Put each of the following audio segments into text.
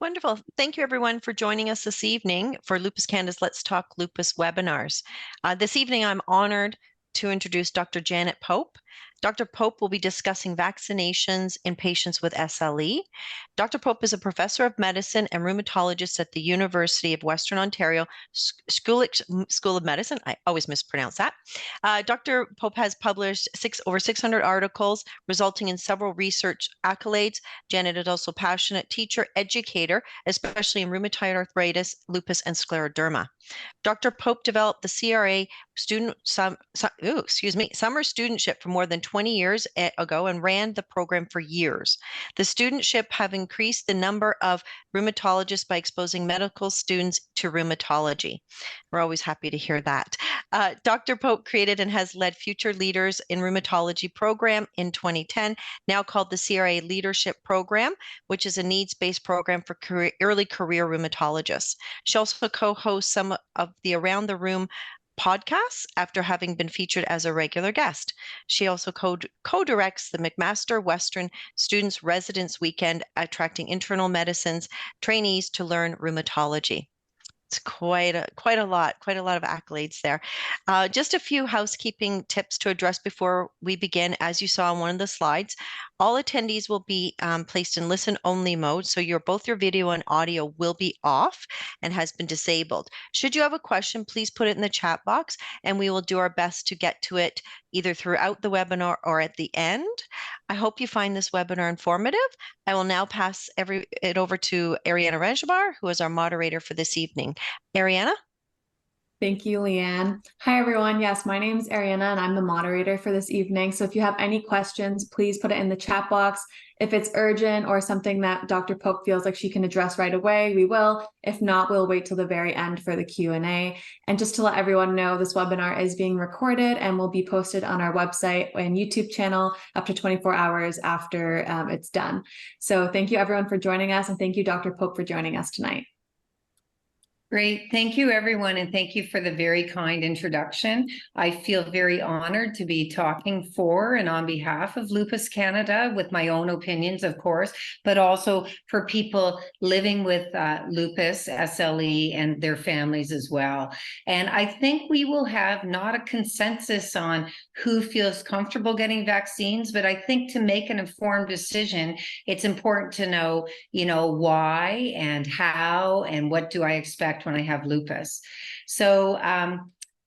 Wonderful. Thank you, everyone, for joining us this evening for Lupus Canada's Let's Talk Lupus webinars. This evening, I'm honored to introduce Dr. Janet Pope. Dr. Pope will be discussing vaccinations in patients with SLE. Dr. Pope is a professor of medicine and rheumatologist at the University of Western Ontario Schulich School of Medicine. I always mispronounce that. Dr. Pope has published over 600 articles, resulting in several research accolades. Janet is also a passionate teacher, educator, especially in rheumatoid arthritis, lupus, and scleroderma. Dr. Pope developed the CRA summer studentship for more than 20 years ago and ran the program for years. The studentship have increased the number of rheumatologists by exposing medical students to rheumatology. We're always happy to hear that. Dr. Pope created and has led Future Leaders in Rheumatology program in 2010, now called the CRA Leadership program, which is a needs-based program for early career rheumatologists. She also co-hosts some of the Around the Rheum podcasts after having been featured as a regular guest. She also co-directs the McMaster-Western Residents Weekend, attracting internal medicines trainees to learn rheumatology. It's quite a lot of accolades there. Just a few housekeeping tips to address before we begin. As you saw on one of the slides, all attendees will be placed in listen-only mode, so both your video and audio will be off and has been disabled. Should you have a question, please put it in the chat box, and we will do our best to get to it either throughout the webinar or at the end. I hope you find this webinar informative. I will now pass it over to Ariana Rejbar, who is our moderator for this evening. Ariana? Thank you, Leanne. Hi, everyone. Yes, my name is Ariana, and I'm the moderator for this evening. So if you have any questions, please put it in the chat box. If it's urgent or something that Dr. Pope feels like she can address right away, we will. If not, we'll wait till the very end for the Q&A. And just to let everyone know, this webinar is being recorded and will be posted on our website and YouTube channel up to 24 hours after it's done. So thank you, everyone, for joining us. And thank you, Dr. Pope, for joining us tonight. Great. Thank you, everyone, and thank you for the very kind introduction. I feel very honored to be talking for and on behalf of Lupus Canada with my own opinions, of course, but also for people living with lupus, SLE, and their families as well. And I think we will have not a consensus on who feels comfortable getting vaccines, but I think to make an informed decision, it's important to know, why and how and what do I expect when I have lupus. So I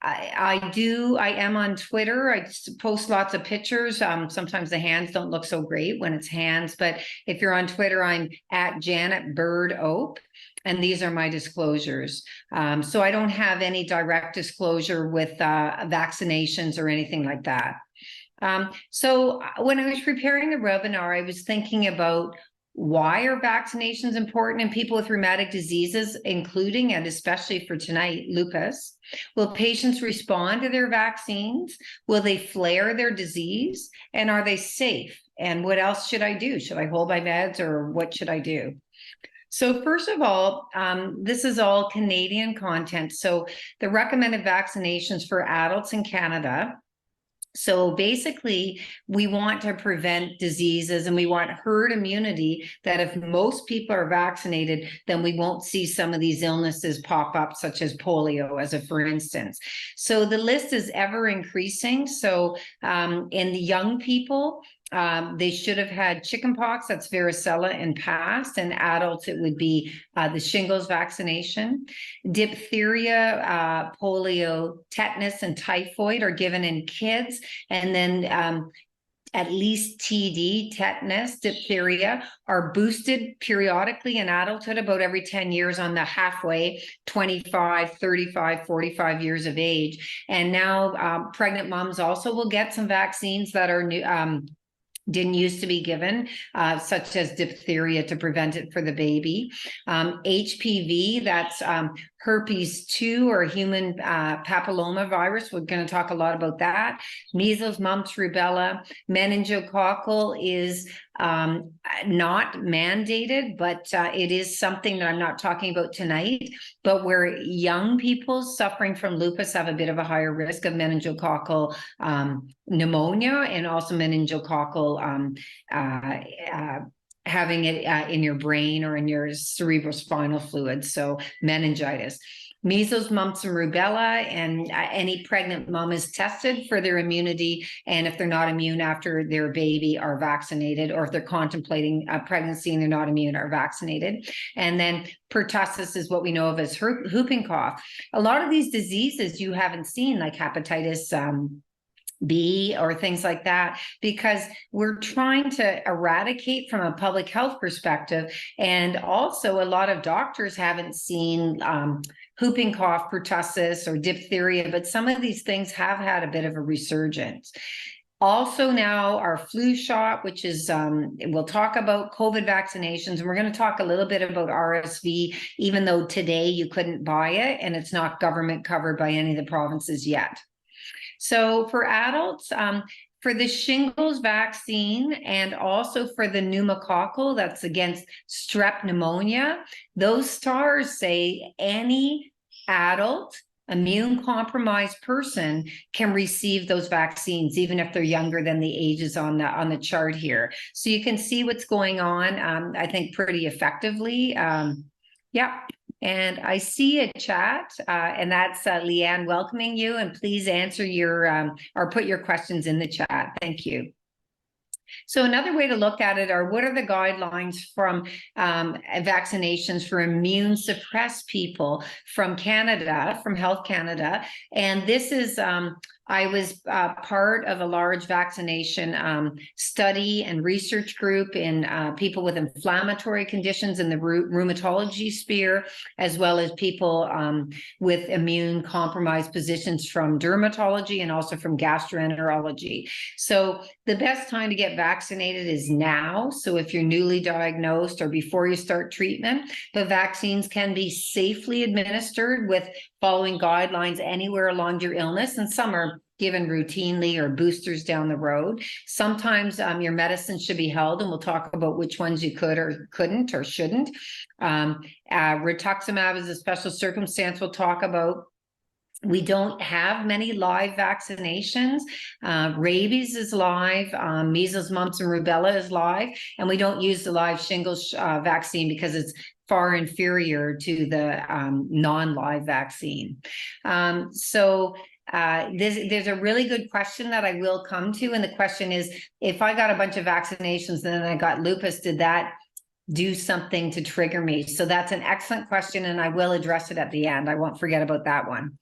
am on Twitter. I post lots of pictures. Sometimes the hands don't look so great when it's hands, but if you're on Twitter, I'm at Janet Bird Ope, and these are my disclosures. So I don't have any direct disclosure with vaccinations or anything like that. So when I was preparing the webinar, I was thinking about why are vaccinations important in people with rheumatic diseases, including and especially for tonight, lupus? Will patients respond to their vaccines? Will they flare their disease? And are they safe? And what else should I do? Should I hold my meds, or what should I do? So first of all, this is all Canadian content. So the recommended vaccinations for adults in Canada. So basically, we want to prevent diseases, and we want herd immunity, that if most people are vaccinated, then we won't see some of these illnesses pop up, such as polio, as a for instance. So the list is ever increasing. So in the young people, they should have had chickenpox, that's varicella, in past, and adults it would be the shingles vaccination. Diphtheria, polio, tetanus, and typhoid are given in kids, and then at least TD, tetanus, diphtheria, are boosted periodically in adulthood, about every 10 years on the halfway, 25, 35, 45 years of age. And now pregnant moms also will get some vaccines that are new, didn't used to be given, such as diphtheria, to prevent it for the baby. HPV, that's herpes 2 or human papillomavirus. We're going to talk a lot about that. Measles, mumps, rubella. Meningococcal is not mandated, but it is something that I'm not talking about tonight, but where young people suffering from lupus have a bit of a higher risk of meningococcal pneumonia, and also meningococcal having it in your brain or in your cerebrospinal fluid, so meningitis. Measles, mumps, and rubella, and any pregnant mom is tested for their immunity, and if they're not immune after their baby, are vaccinated, or if they're contemplating a pregnancy and they're not immune, are vaccinated. And then pertussis is what we know of as whooping cough. A lot of these diseases you haven't seen, like hepatitis B or things like that, because we're trying to eradicate from a public health perspective. And also a lot of doctors haven't seen whooping cough, pertussis, or diphtheria, but some of these things have had a bit of a resurgence. Also now our flu shot, which is, we'll talk about COVID vaccinations, and we're going to talk a little bit about RSV, even though today you couldn't buy it and it's not government covered by any of the provinces yet. So for adults, for the shingles vaccine and also for the pneumococcal, that's against strep pneumonia, those stars say any adult immune compromised person can receive those vaccines, even if they're younger than the ages on the chart here. So you can see what's going on, I think, pretty effectively. Yeah. And I see a chat, and that's Leanne welcoming you. And please answer your or put your questions in the chat. Thank you. So another way to look at it are, what are the guidelines from vaccinations for immune suppressed people from Canada, from Health Canada? And this is, I was part of a large vaccination study and research group in people with inflammatory conditions in the rheumatology sphere, as well as people with immune compromised positions from dermatology and also from gastroenterology. So the best time to get vaccinated is now. So if you're newly diagnosed or before you start treatment, the vaccines can be safely administered with following guidelines anywhere along your illness, and some are given routinely or boosters down the road. Sometimes your medicine should be held, and we'll talk about which ones you could or couldn't or shouldn't. Rituximab is a special circumstance we'll talk about. We don't have many live vaccinations. Rabies is live, measles, mumps, and rubella is live, and we don't use the live shingles vaccine because it's far inferior to the non-live vaccine. There's a really good question that I will come to, and the question is, if I got a bunch of vaccinations and then I got lupus, did that do something to trigger me? So that's an excellent question, and I will address it at the end. I won't forget about that one.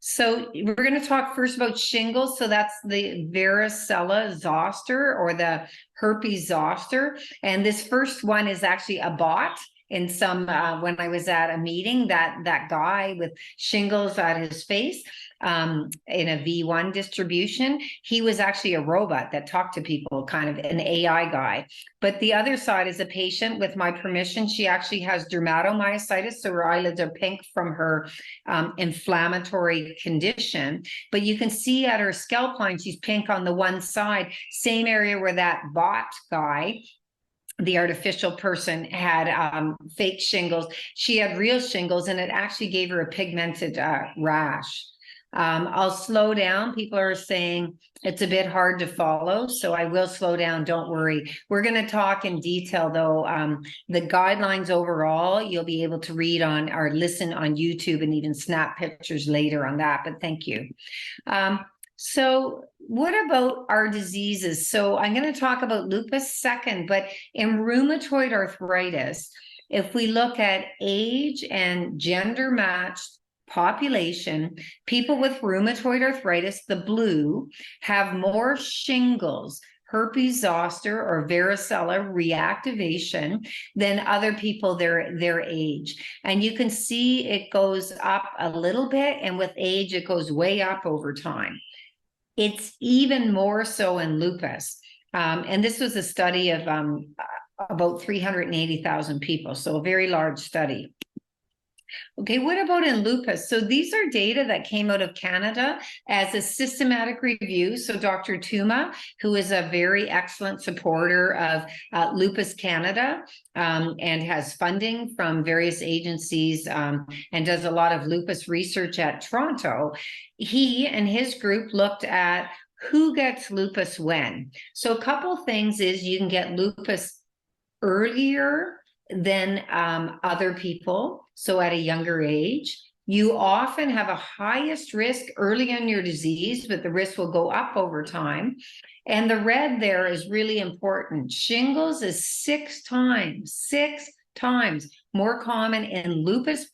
So we're going to talk first about shingles. So that's the varicella zoster, or the herpes zoster. And this first one is actually a bot. In some, when I was at a meeting, that guy with shingles at his face, in a V1 distribution, he was actually a robot that talked to people, kind of an AI guy. But the other side is a patient, with my permission, she actually has dermatomyositis, so her eyelids are pink from her inflammatory condition. But you can see at her scalp line, she's pink on the one side, same area where that bot guy, the artificial person, had fake shingles. She had real shingles, and it actually gave her a pigmented rash. I'll slow down. People are saying it's a bit hard to follow, so I will slow down. Don't worry. We're going to talk in detail, though. The guidelines overall, you'll be able to read on or listen on YouTube, and even snap pictures later on that. But thank you. So what about our diseases? So I'm going to talk about lupus second, but in rheumatoid arthritis, if we look at age and gender matched population, people with rheumatoid arthritis, the blue, have more shingles, herpes zoster, or varicella reactivation than other people their age. And you can see it goes up a little bit, and with age, it goes way up over time. It's even more so in lupus. And this was a study of about 380,000 people, so a very large study. Okay, what about in lupus? So these are data that came out of Canada as a systematic review. So Dr. Tuma, who is a very excellent supporter of Lupus Canada, and has funding from various agencies, and does a lot of lupus research at Toronto, he and his group looked at who gets lupus when. So a couple things is, you can get lupus earlier than other people, so at a younger age. You often have a highest risk early in your disease, but the risk will go up over time. And the red there is really important. Shingles is 6 times more common in lupus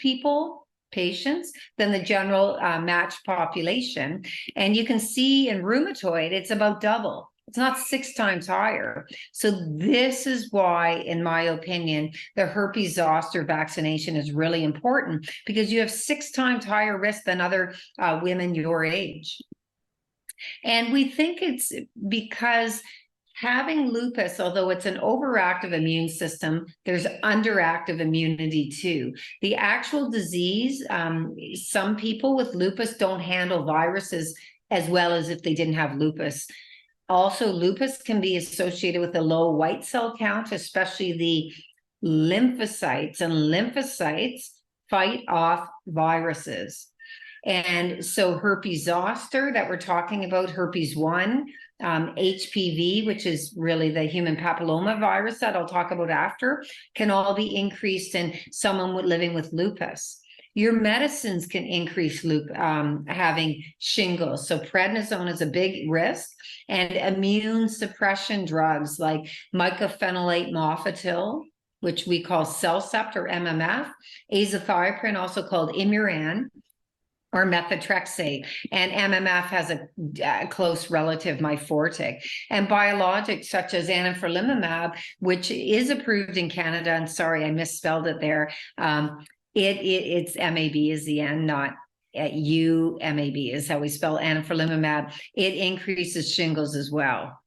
patients than the general matched population. And you can see in rheumatoid, it's about double. It's not 6 times higher. So this is why, in my opinion, the herpes zoster vaccination is really important, because you have 6 times higher risk than other women your age. And we think it's because having lupus, although it's an overactive immune system, there's underactive immunity too. The actual disease, some people with lupus don't handle viruses as well as if they didn't have lupus. Also, lupus can be associated with a low white cell count, especially the lymphocytes, and lymphocytes fight off viruses. And so herpes zoster that we're talking about, herpes 1, HPV, which is really the human papilloma virus that I'll talk about after, can all be increased in someone living with lupus. Your medicines can increase having shingles. So prednisone is a big risk, and immune suppression drugs like mycophenolate mofetil, which we call Cellcept or MMF, azathioprine, also called Imuran, or methotrexate, and MMF has a close relative, Myfortic, and biologics such as anifrolumab, which is approved in Canada, and sorry, I misspelled it there. It's MAB is the end, not UMAB is how we spell anifrolumab. It increases shingles as well.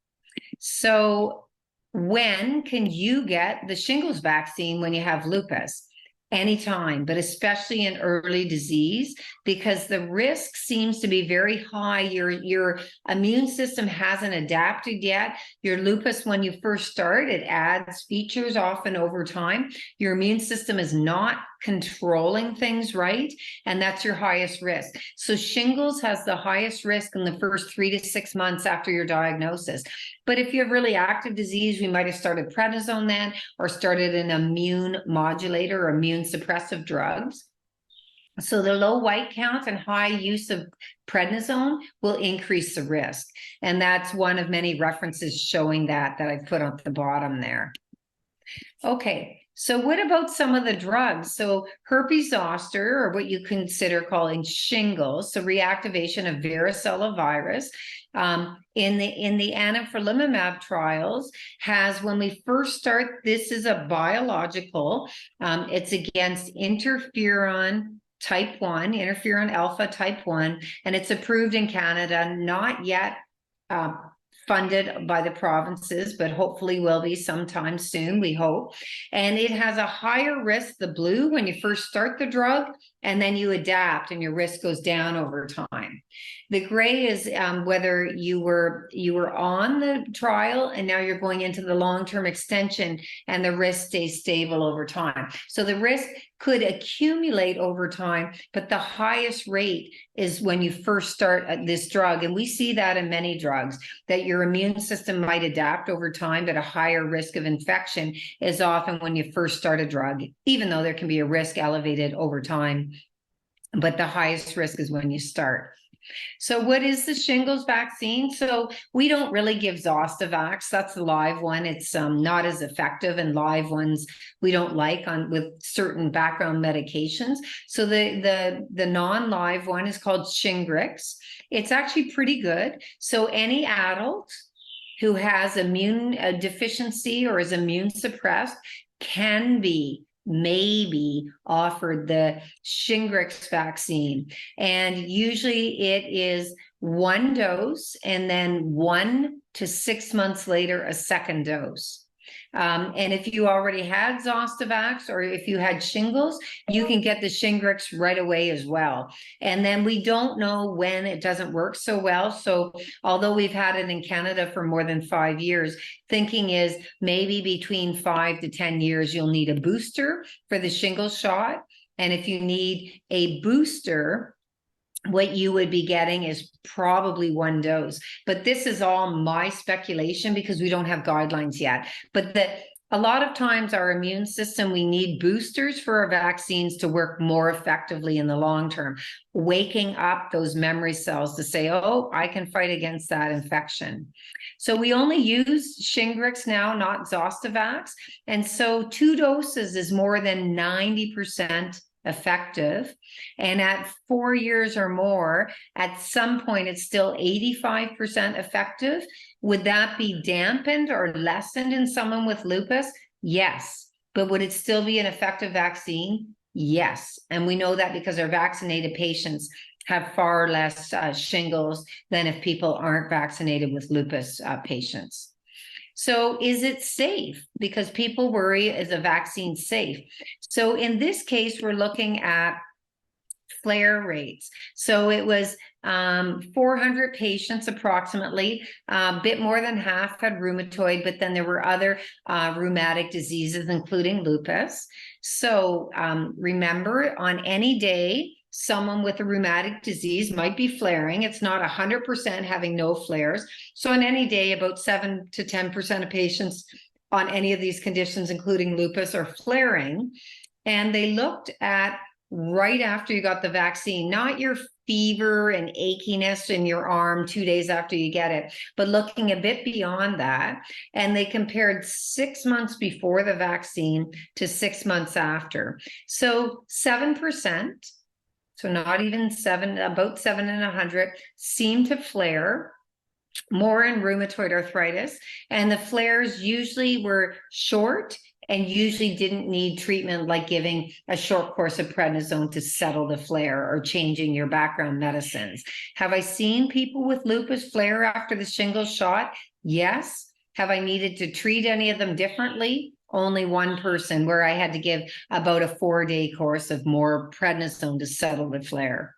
So when can you get the shingles vaccine when you have lupus? Anytime, but especially in early disease, because the risk seems to be very high. Your immune system hasn't adapted yet. Your lupus, when you first start, it adds features often over time. Your immune system is not controlling things right, and that's your highest risk. So shingles has the highest risk in the first 3 to 6 months after your diagnosis. But if you have really active disease, we might have started prednisone then, or started an immune modulator or immune suppressive drugs. So the low white count and high use of prednisone will increase the risk. And that's one of many references showing that I put on the bottom there. Okay, so what about some of the drugs? So herpes zoster, or what you consider calling shingles, so reactivation of varicella virus, in the anifrolumab trials has, when we first start, this is a biological, it's against interferon type 1, interferon alpha type 1, and it's approved in Canada, not yet funded by the provinces, but hopefully will be sometime soon, we hope. And it has a higher risk, the blue, when you first start the drug, and then you adapt and your risk goes down over time. The gray is whether you were on the trial and now you're going into the long-term extension, and the risk stays stable over time. So the risk could accumulate over time, but the highest rate is when you first start this drug. And we see that in many drugs, that your immune system might adapt over time, but a higher risk of infection is often when you first start a drug, even though there can be a risk elevated over time, but the highest risk is when you start. So what is the shingles vaccine? So we don't really give Zostavax. That's the live one. It's not as effective, and live ones we don't like with certain background medications. So the non-live one is called Shingrix. It's actually pretty good. So any adult who has immune deficiency or is immune suppressed can be maybe offered the Shingrix vaccine. And usually it is 1 dose, and then 1 to 6 months later, a second dose. And if you already had Zostavax, or if you had shingles, you can get the Shingrix right away as well. And then we don't know when it doesn't work so well. So although we've had it in Canada for more than 5 years, thinking is maybe between 5 to 10 years, you'll need a booster for the shingles shot. And if you need a booster, what you would be getting is probably 1 dose. But this is all my speculation because we don't have guidelines yet. But A lot of times our immune system, we need boosters for our vaccines to work more effectively in the long term, waking up those memory cells to say, oh, I can fight against that infection. So we only use Shingrix now, not Zostavax. And so 2 doses is more than 90% effective. And at 4 years or more, at some point, it's still 85% effective. Would that be dampened or lessened in someone with lupus? Yes. But would it still be an effective vaccine? Yes. And we know that because our vaccinated patients have far less shingles than if people aren't vaccinated with lupus patients. So is it safe? Because people worry, is a vaccine safe? So in this case, we're looking at flare rates. So it was 400 patients approximately, a bit more than half had rheumatoid, but then there were other rheumatic diseases, including lupus. So remember, on any day, someone with a rheumatic disease might be flaring. It's not 100% having no flares. So on any day, about 7 to 10% of patients on any of these conditions, including lupus, are flaring. And they looked at right after you got the vaccine, not your fever and achiness in your arm 2 days after you get it, but looking a bit beyond that. And they compared 6 months before the vaccine to 6 months after. So 7%, so not even 7, about 7 in 100, seem to flare more in rheumatoid arthritis. And the flares usually were short and usually didn't need treatment like giving a short course of prednisone to settle the flare or changing your background medicines. Have I seen people with lupus flare after the shingles shot? Yes. Have I needed to treat any of them differently? Only one person, where I had to give about a 4-day course of more prednisone to settle the flare.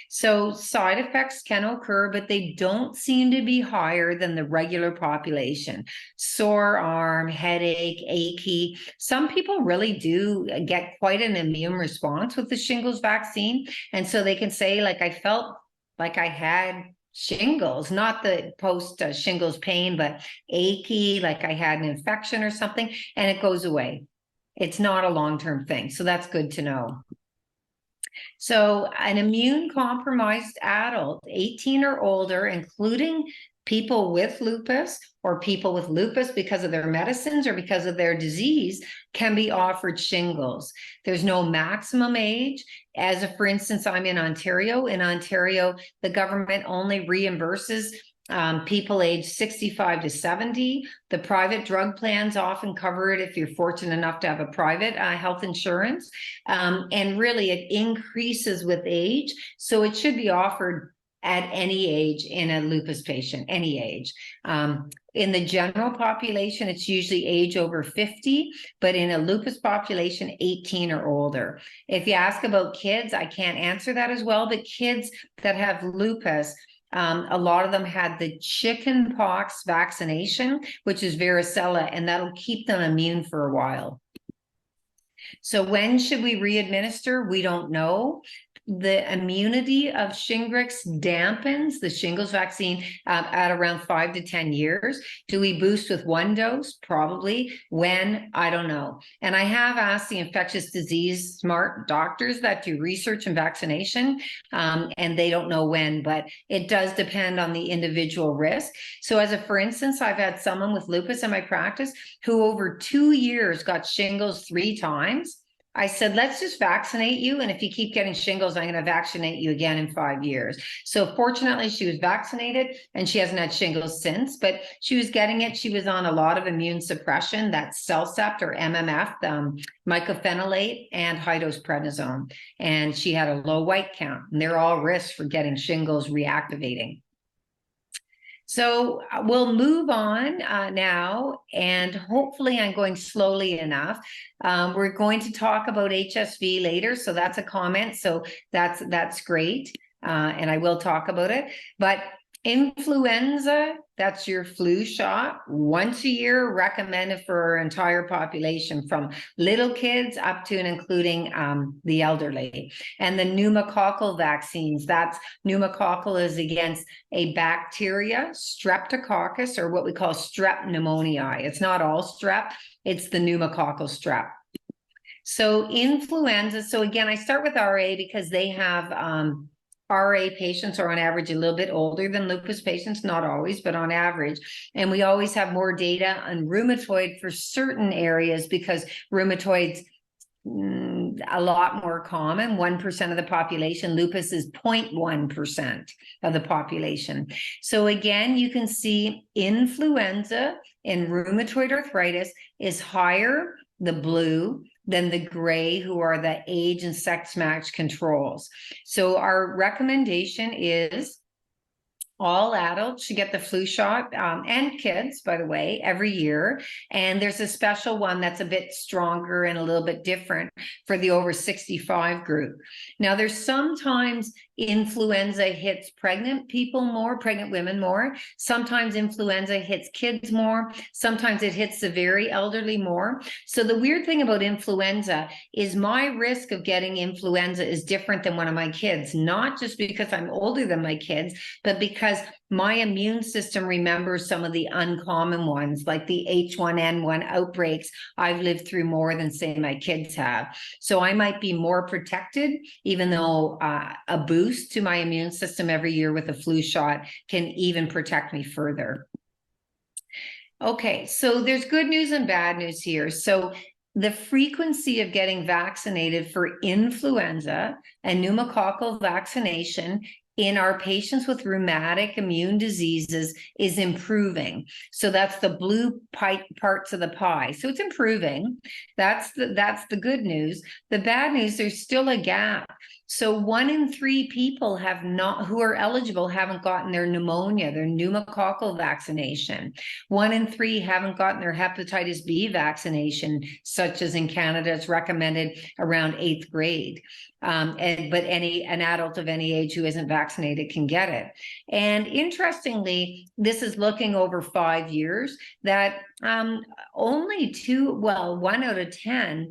So side effects can occur, but they don't seem to be higher than the regular population. Sore arm, headache, achy. Some people really do get quite an immune response with the shingles vaccine. And so they can say, like, I felt like I had shingles, not the post shingles pain, but achy, like I had an infection or something, and it goes away. It's not a long-term thing. So that's good to know. So an immune compromised adult, 18 or older, including people with lupus or people with lupus because of their medicines or because of their disease, can be offered shingles. There's no maximum age. As for instance, I'm in Ontario. In Ontario, the government only reimburses people aged 65 to 70. The private drug plans often cover it if you're fortunate enough to have a private health insurance. And really, it increases with age. So it should be offered at any age in a lupus patient, any age. In the general population, it's usually age over 50, but in a lupus population, 18 or older. If you ask about kids, I can't answer that as well, but kids that have lupus, a lot of them had the chicken pox vaccination, which is varicella, and that'll keep them immune for a while. So when should we re-administer? We don't know. The immunity of Shingrix dampens the shingles vaccine at around 5 to 10 years. Do we boost with 1 dose? Probably. When? I don't know. And I have asked the infectious disease smart doctors that do research and vaccination, and they don't know when, but it does depend on the individual risk. So for instance, I've had someone with lupus in my practice who over 2 years got shingles 3 times. I said, let's just vaccinate you. And if you keep getting shingles, I'm going to vaccinate you again in 5 years. So fortunately, she was vaccinated and she hasn't had shingles since, but she was getting it. She was on a lot of immune suppression, that's Cellcept or MMF, mycophenolate and high-dose prednisone. And she had a low white count, and they're all risks for getting shingles reactivating. So we'll move on now, and hopefully I'm going slowly enough. We're going to talk about HSV later, so that's a comment. So that's great, and I will talk about it. But Influenza, that's your flu shot, once a year, recommended for our entire population, from little kids up to and including the elderly. And the pneumococcal vaccines, that's pneumococcal is against a bacteria, streptococcus, or what we call strep pneumoniae. It's not all strep, it's the pneumococcal strep. So influenza, so again, I start with RA because they have RA patients are on average a little bit older than lupus patients, not always, but on average. And we always have more data on rheumatoid for certain areas because rheumatoid's a lot more common, 1% of the population. Lupus is 0.1% of the population. So again, you can see influenza in rheumatoid arthritis is higher, the blue, than the gray, who are the age and sex match controls. So our recommendation is all adults should get the flu shot, and kids, by the way, every year. And there's a special one that's a bit stronger and a little bit different for the over 65 group. Now, there's sometimes influenza hits pregnant people more, pregnant women more. Sometimes influenza hits kids more. Sometimes it hits the very elderly more. So the weird thing about influenza is my risk of getting influenza is different than one of my kids, not just because I'm older than my kids, but because my immune system remembers some of the uncommon ones, like the H1N1 outbreaks I've lived through more than, say, my kids have. So I might be more protected, even though a boost to my immune system every year with a flu shot can even protect me further. Okay, so there's good news and bad news here. So the frequency of getting vaccinated for influenza and pneumococcal vaccination in our patients with rheumatic immune diseases is improving. So that's the blue parts of the pie. So it's improving. That's the good news. The bad news, there's still a gap. So 1 in 3 people who are eligible haven't gotten their pneumonia, their pneumococcal vaccination. 1 in 3 haven't gotten their hepatitis B vaccination, such as in Canada, it's recommended around 8th grade. But an adult of any age who isn't vaccinated can get it. And interestingly, this is looking over 5 years, that only 1 out of 10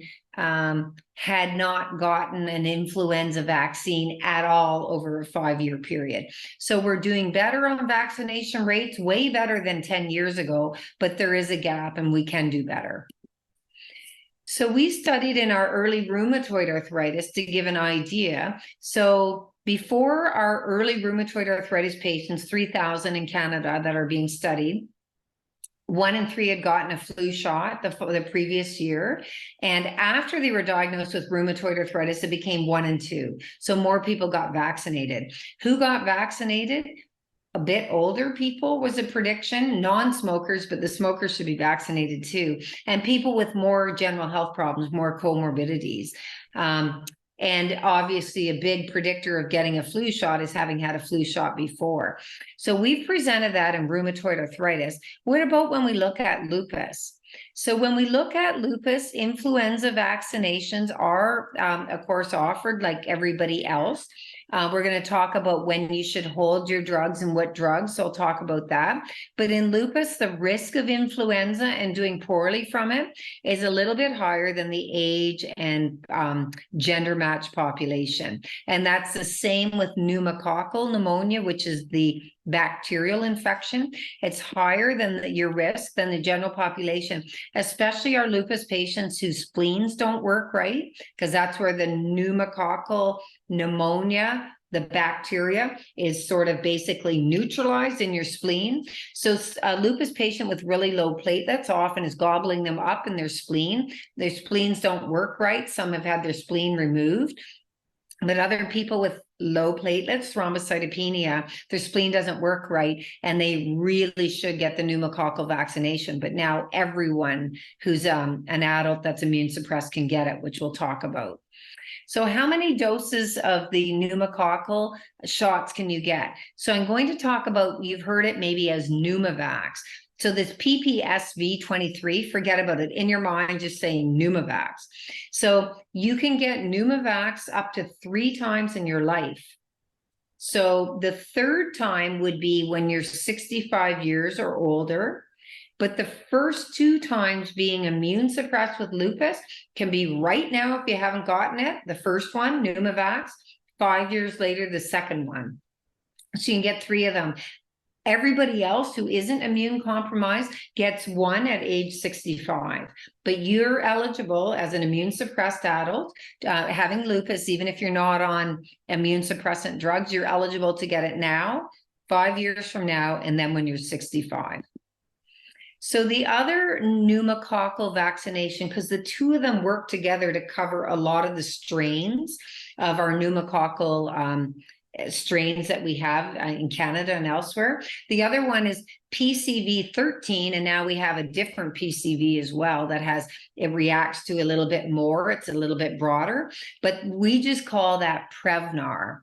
had not gotten an influenza vaccine at all over a 5-year period. So we're doing better on vaccination rates, way better than 10 years ago, but there is a gap and we can do better. So we studied in our early rheumatoid arthritis to give an idea. So before our early rheumatoid arthritis patients, 3,000 in Canada that are being studied, 1 in 3 had gotten a flu shot the previous year. And after they were diagnosed with rheumatoid arthritis, it became 1 in 2. So more people got vaccinated. Who got vaccinated? A bit older people was a prediction, non-smokers, but the smokers should be vaccinated too. And people with more general health problems, more comorbidities. And obviously a big predictor of getting a flu shot is having had a flu shot before. So we've presented that in rheumatoid arthritis. What about when we look at lupus? So when we look at lupus, influenza vaccinations are, of course, offered like everybody else. We're going to talk about when you should hold your drugs and what drugs, so I'll talk about that. But in lupus, the risk of influenza and doing poorly from it is a little bit higher than the age and gender match population. And that's the same with pneumococcal pneumonia, which is the bacterial infection. It's higher than your risk than the general population, especially our lupus patients whose spleens don't work right, because that's where the pneumococcal pneumonia, the bacteria, is sort of basically neutralized in your spleen. So a lupus patient with really low platelets often is gobbling them up in their spleen. Their spleens don't work right. Some have had their spleen removed. But other people with low platelets, thrombocytopenia, their spleen doesn't work right, and they really should get the pneumococcal vaccination. But now everyone who's an adult that's immune suppressed can get it, which we'll talk about. So how many doses of the pneumococcal shots can you get? So I'm going to talk about, you've heard it maybe as Pneumovax. So this PPSV23, forget about it. In your mind, just saying Pneumovax. So you can get Pneumovax up to 3 times in your life. So the third time would be when you're 65 years or older. But the first 2 times being immune suppressed with lupus can be right now if you haven't gotten it. The first one, Pneumovax, 5 years later, the second one. So you can get 3 of them. Everybody else who isn't immune compromised gets 1 at age 65. But you're eligible as an immune suppressed adult having lupus, even if you're not on immune suppressant drugs, you're eligible to get it now, 5 years from now, and then when you're 65. So the other pneumococcal vaccination, because the 2 of them work together to cover a lot of the strains of our pneumococcal strains that we have in Canada and elsewhere. The other one is PCV 13, and now we have a different PCV as well it reacts to a little bit more. It's a little bit broader, but we just call that Prevnar.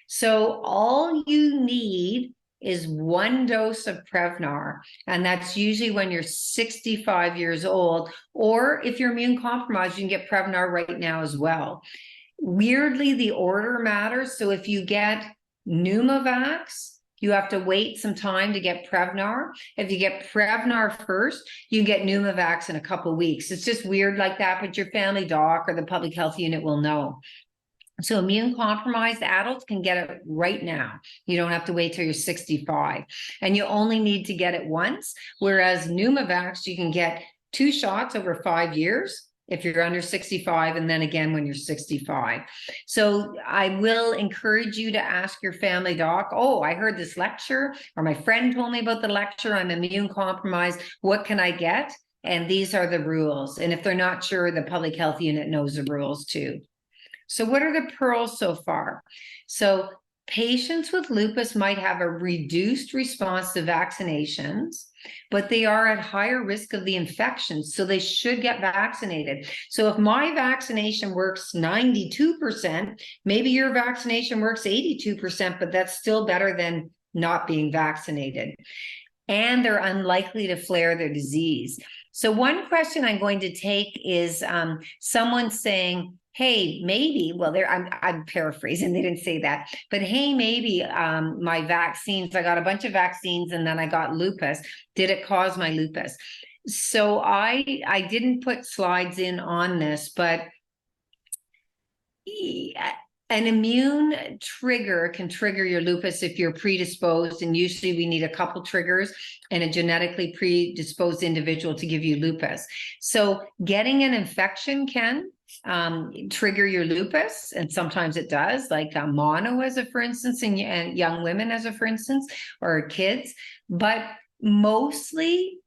So all you need is 1 dose of Prevnar, and that's usually when you're 65 years old, or if you're immune compromised, you can get Prevnar right now as well. Weirdly, the order matters. So if you get Pneumovax, you have to wait some time to get Prevnar. If you get Prevnar first, you get Pneumovax in a couple of weeks. It's just weird like that, but your family doc or the public health unit will know. So immune compromised adults can get it right now. You don't have to wait till you're 65, and you only need to get it once. Whereas Pneumovax, you can get 2 shots over 5 years if you're under 65, and then again when you're 65. So I will encourage you to ask your family doc, oh, I heard this lecture, or my friend told me about the lecture, I'm immune compromised, what can I get? And these are the rules. And if they're not sure, the public health unit knows the rules too. So what are the pearls so far? So patients with lupus might have a reduced response to vaccinations, but they are at higher risk of the infection, so they should get vaccinated. So if my vaccination works 92%, maybe your vaccination works 82%, but that's still better than not being vaccinated. And they're unlikely to flare their disease. So one question I'm going to take is someone saying, hey, maybe, well, I'm paraphrasing, they didn't say that, but hey, maybe my vaccines, I got a bunch of vaccines and then I got lupus. Did it cause my lupus? So I didn't put slides in on this, but an immune trigger can trigger your lupus if you're predisposed, and usually we need a couple triggers and a genetically predisposed individual to give you lupus. So getting an infection can trigger your lupus, and sometimes it does, like mono as a for instance, and young women as a for instance, or kids. But mostly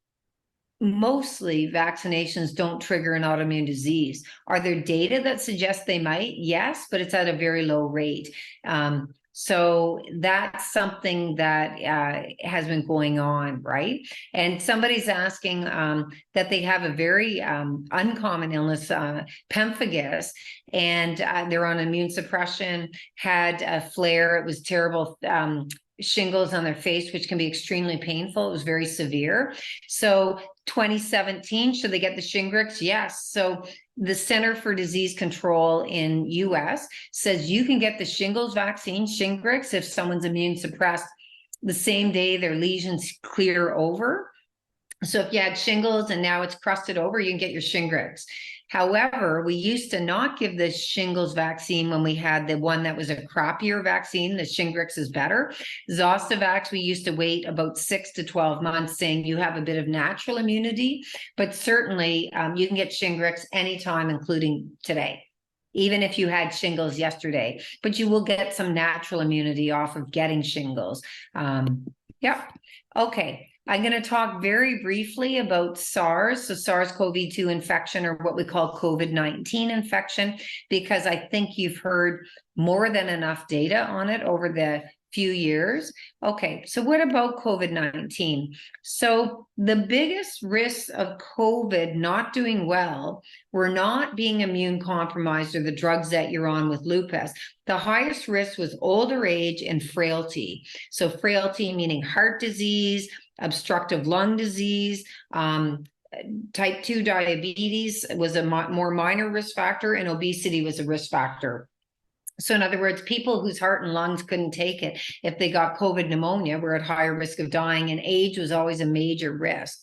vaccinations don't trigger an autoimmune disease. Are there data that suggests they might? Yes, but it's at a very low rate. So that's something that has been going on, right? And somebody's asking that they have a very uncommon illness, pemphigus, and they're on immune suppression, had a flare. It was terrible. Shingles on their face, which can be extremely painful. It was very severe. So 2017, should they get the Shingrix? Yes. So the Center for Disease Control in US says you can get the shingles vaccine, Shingrix, if someone's immune suppressed the same day their lesions clear over. So if you had shingles and now it's crusted over, you can get your Shingrix. However, we used to not give the shingles vaccine when we had the one that was a crappier vaccine. The Shingrix is better. Zostavax, we used to wait about 6 to 12 months saying you have a bit of natural immunity, but certainly you can get Shingrix anytime, including today, even if you had shingles yesterday, but you will get some natural immunity off of getting shingles. Yeah. Okay. I'm going to talk very briefly about SARS, so SARS-CoV-2 infection, or what we call COVID-19 infection, because I think you've heard more than enough data on it over the few years. Okay, so what about COVID-19? So the biggest risks of COVID not doing well were not being immune compromised or the drugs that you're on with lupus. The highest risk was older age and frailty. So frailty meaning heart disease, obstructive lung disease, type 2 diabetes was a more minor risk factor, and obesity was a risk factor. So in other words, people whose heart and lungs couldn't take it, if they got COVID pneumonia, were at higher risk of dying, and age was always a major risk.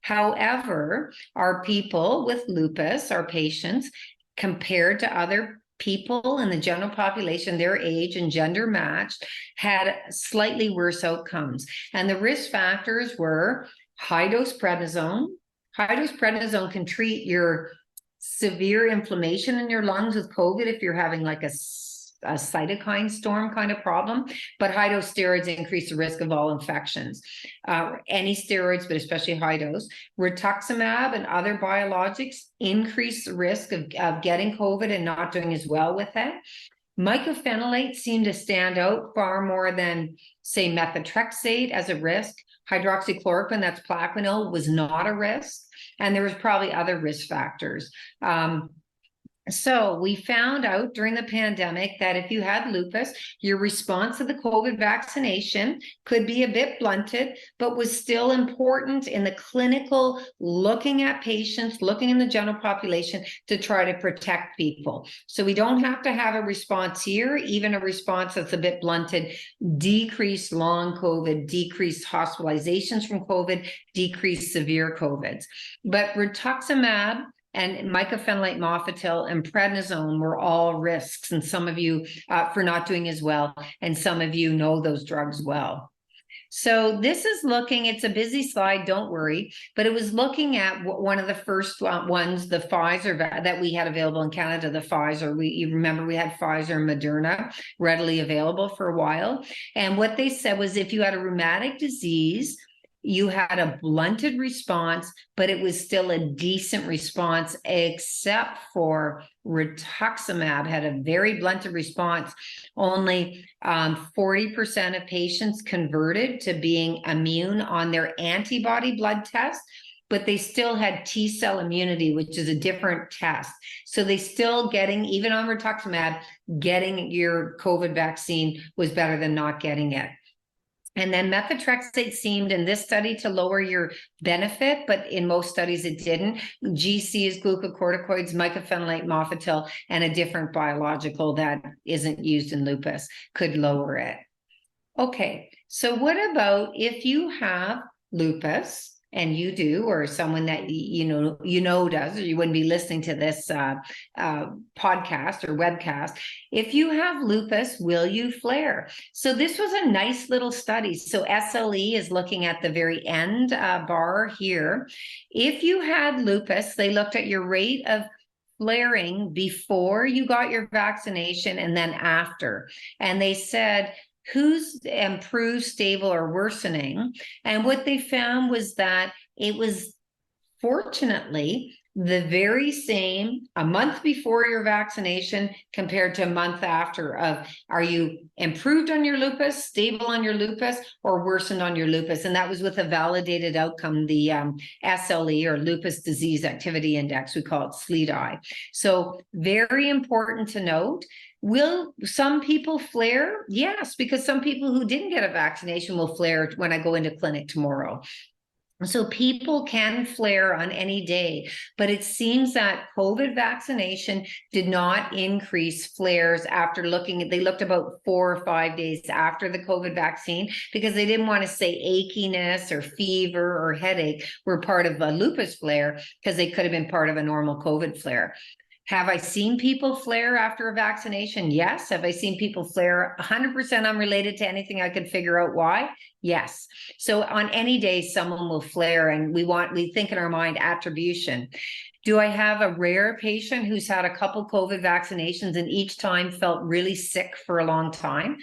However, our people with lupus, our patients, compared to other people in the general population, their age and gender matched, had slightly worse outcomes. And the risk factors were high-dose prednisone. High-dose prednisone can treat your severe inflammation in your lungs with COVID if you're having like a cytokine storm kind of problem, but high dose steroids increase the risk of all infections. Any steroids, but especially high dose. Rituximab and other biologics increase the risk of getting COVID and not doing as well with it. Mycophenolate seemed to stand out far more than, say, methotrexate as a risk. Hydroxychloroquine, that's Plaquenil, was not a risk. And there was probably other risk factors. So we found out during the pandemic that if you had lupus, your response to the COVID vaccination could be a bit blunted, but was still important in the clinical, looking at patients, looking in the general population to try to protect people. So we don't have to have a response here, even a response that's a bit blunted, decreased long COVID, decreased hospitalizations from COVID, decreased severe COVIDs. But rituximab and mycophenolate mofetil and prednisone were all risks, and some of you for not doing as well, and some of you know those drugs well. So this is looking, it's a busy slide, don't worry, but it was looking at one of the first ones, the Pfizer that we had available in Canada, the Pfizer. You remember we had Pfizer and Moderna readily available for a while. And what they said was if you had a rheumatic disease, you had a blunted response, but it was still a decent response, except for rituximab had a very blunted response. Only 40% of patients converted to being immune on their antibody blood test, but they still had T-cell immunity, which is a different test. So they still getting, even on rituximab, getting your COVID vaccine was better than not getting it. And then methotrexate seemed in this study to lower your benefit, but in most studies it didn't. GCs, glucocorticoids, mycophenolate mofetil, and a different biological that isn't used in lupus could lower it. Okay, so what about if you have lupus, and you do, or someone that you know does, or you wouldn't be listening to this podcast or webcast. If you have lupus, will you flare? So this was a nice little study. So SLE is looking at the very end bar here. If you had lupus, they looked at your rate of flaring before you got your vaccination and then after. And they said, who's improved, stable, or worsening? And what they found was that it was fortunately the very same a month before your vaccination compared to a month after of, are you improved on your lupus, stable on your lupus, or worsened on your lupus? And that was with a validated outcome, the SLE, or Lupus Disease Activity Index, we call it SLEDI. So very important to note. Will some people flare? Yes, because some people who didn't get a vaccination will flare when I go into clinic tomorrow. So people can flare on any day, but it seems that COVID vaccination did not increase flares after they looked about 4 or 5 days after the COVID vaccine, because they didn't want to say achiness or fever or headache were part of a lupus flare, because they could have been part of a normal COVID flare. Have I seen people flare after a vaccination? Yes. Have I seen people flare 100% unrelated to anything I could figure out why? Yes. So on any day, someone will flare, and we think in our mind attribution. Do I have a rare patient who's had a couple COVID vaccinations and each time felt really sick for a long time?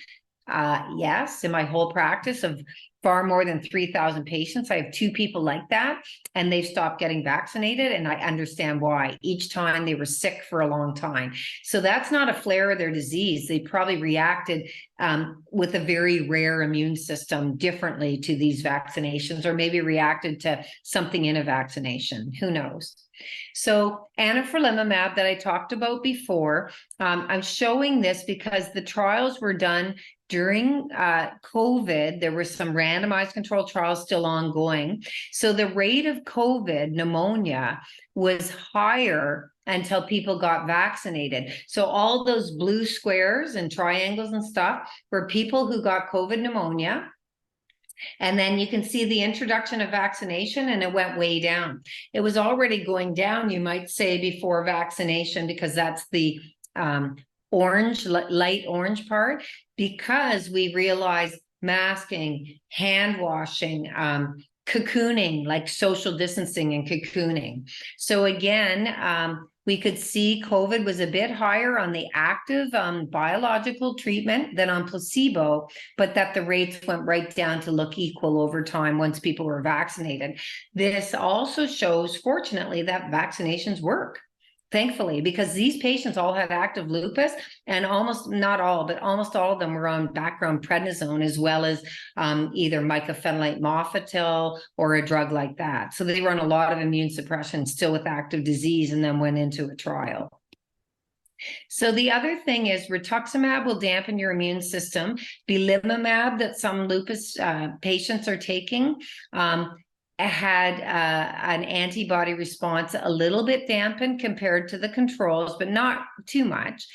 Yes. In my whole practice of far more than 3,000 patients, I have 2 people like that, and they've stopped getting vaccinated, and I understand why. Each time they were sick for a long time. So that's not a flare of their disease. They probably reacted with a very rare immune system differently to these vaccinations, or maybe reacted to something in a vaccination. Who knows? So anifrolumab that I talked about before, I'm showing this because the trials were done during COVID. There were some randomized controlled trial still ongoing. So the rate of COVID pneumonia was higher until people got vaccinated. So all those blue squares and triangles and stuff were people who got COVID pneumonia. And then you can see the introduction of vaccination, and it went way down. It was already going down, you might say, before vaccination, because that's the orange, light orange part, because we realized masking, hand washing, cocooning, like social distancing and cocooning. So again, we could see COVID was a bit higher on the active biological treatment than on placebo, but that the rates went right down to look equal over time once people were vaccinated. This also shows, fortunately, that vaccinations work. Thankfully, because these patients all had active lupus, and almost, not all, but almost all of them were on background prednisone, as well as either mycophenolate mofetil or a drug like that. So they were on a lot of immune suppression still with active disease, and then went into a trial. So the other thing is rituximab will dampen your immune system. Belimumab that some lupus patients are taking had an antibody response a little bit dampened compared to the controls, but not too much.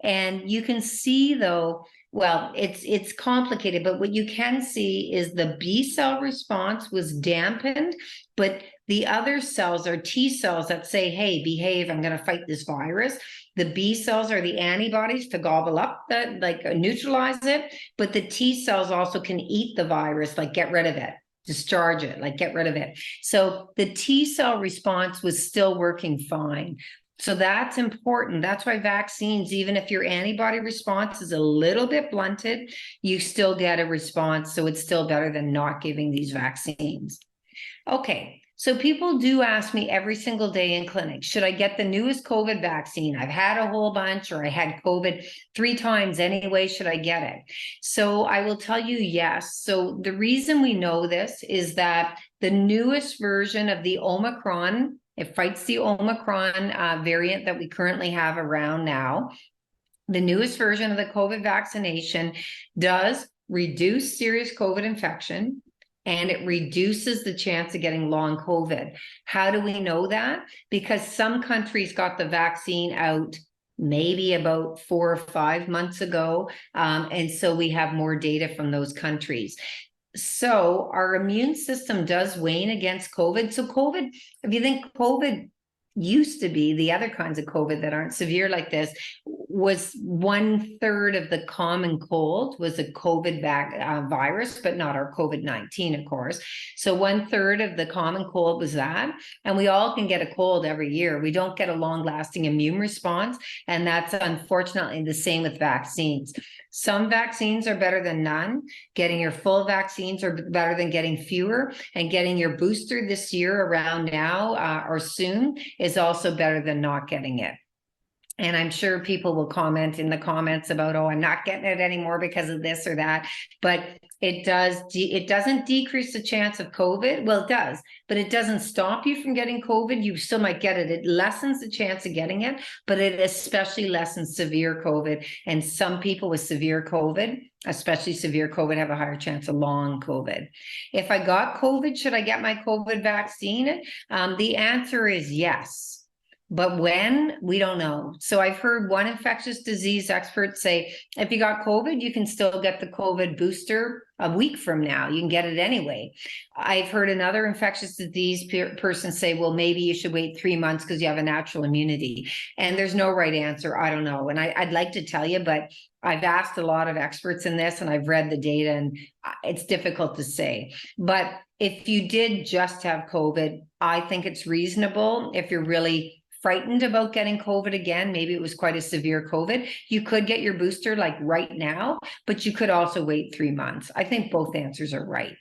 And you can see, though, well, it's complicated, but what you can see is the B cell response was dampened, but the other cells are T cells that say, hey, behave, I'm going to fight this virus. The B cells are the antibodies to gobble up that, like, neutralize it, but the T cells also can eat the virus, like get rid of it. Discharge it, like get rid of it. So the T cell response was still working fine. So that's important. That's why vaccines, even if your antibody response is a little bit blunted, you still get a response. So it's still better than not giving these vaccines. Okay. So people do ask me every single day in clinic, should I get the newest COVID vaccine? I've had a whole bunch, or I had COVID 3 times anyway, should I get it? So I will tell you yes. So the reason we know this is that the newest version of the Omicron, it fights the Omicron variant that we currently have around now. The newest version of the COVID vaccination does reduce serious COVID infection, and it reduces the chance of getting long COVID. How do we know that? Because some countries got the vaccine out maybe about 4 or 5 months ago. And so we have more data from those countries. So our immune system does wane against COVID. So COVID, if you think COVID used to be, the other kinds of COVID that aren't severe like this, was 1/3 of the common cold was a COVID virus, but not our COVID-19, of course. So 1/3 of the common cold was that. And we all can get a cold every year. We don't get a long-lasting immune response. And that's unfortunately the same with vaccines. Some vaccines are better than none. Getting your full vaccines are better than getting fewer. And getting your booster this year around now or soon is also better than not getting it. And I'm sure people will comment in the comments about, oh, I'm not getting it anymore because of this or that. But it doesn't decrease the chance of COVID. Well, it does, but it doesn't stop you from getting COVID. You still might get it. It lessens the chance of getting it, but it especially lessens severe COVID. And some people with severe COVID, especially severe COVID, have a higher chance of long COVID. If I got COVID, should I get my COVID vaccine? The answer is yes. But when, we don't know. So I've heard one infectious disease expert say, if you got COVID, you can still get the COVID booster a week from now. You can get it anyway. I've heard another infectious disease person say, well, maybe you should wait 3 months because you have a natural immunity. And there's no right answer. I don't know. And I'd like to tell you, but I've asked a lot of experts in this and I've read the data, and it's difficult to say. But if you did just have COVID, I think it's reasonable. If you're really frightened about getting COVID again, maybe it was quite a severe COVID, you could get your booster like right now, but you could also wait 3 months. I think both answers are right.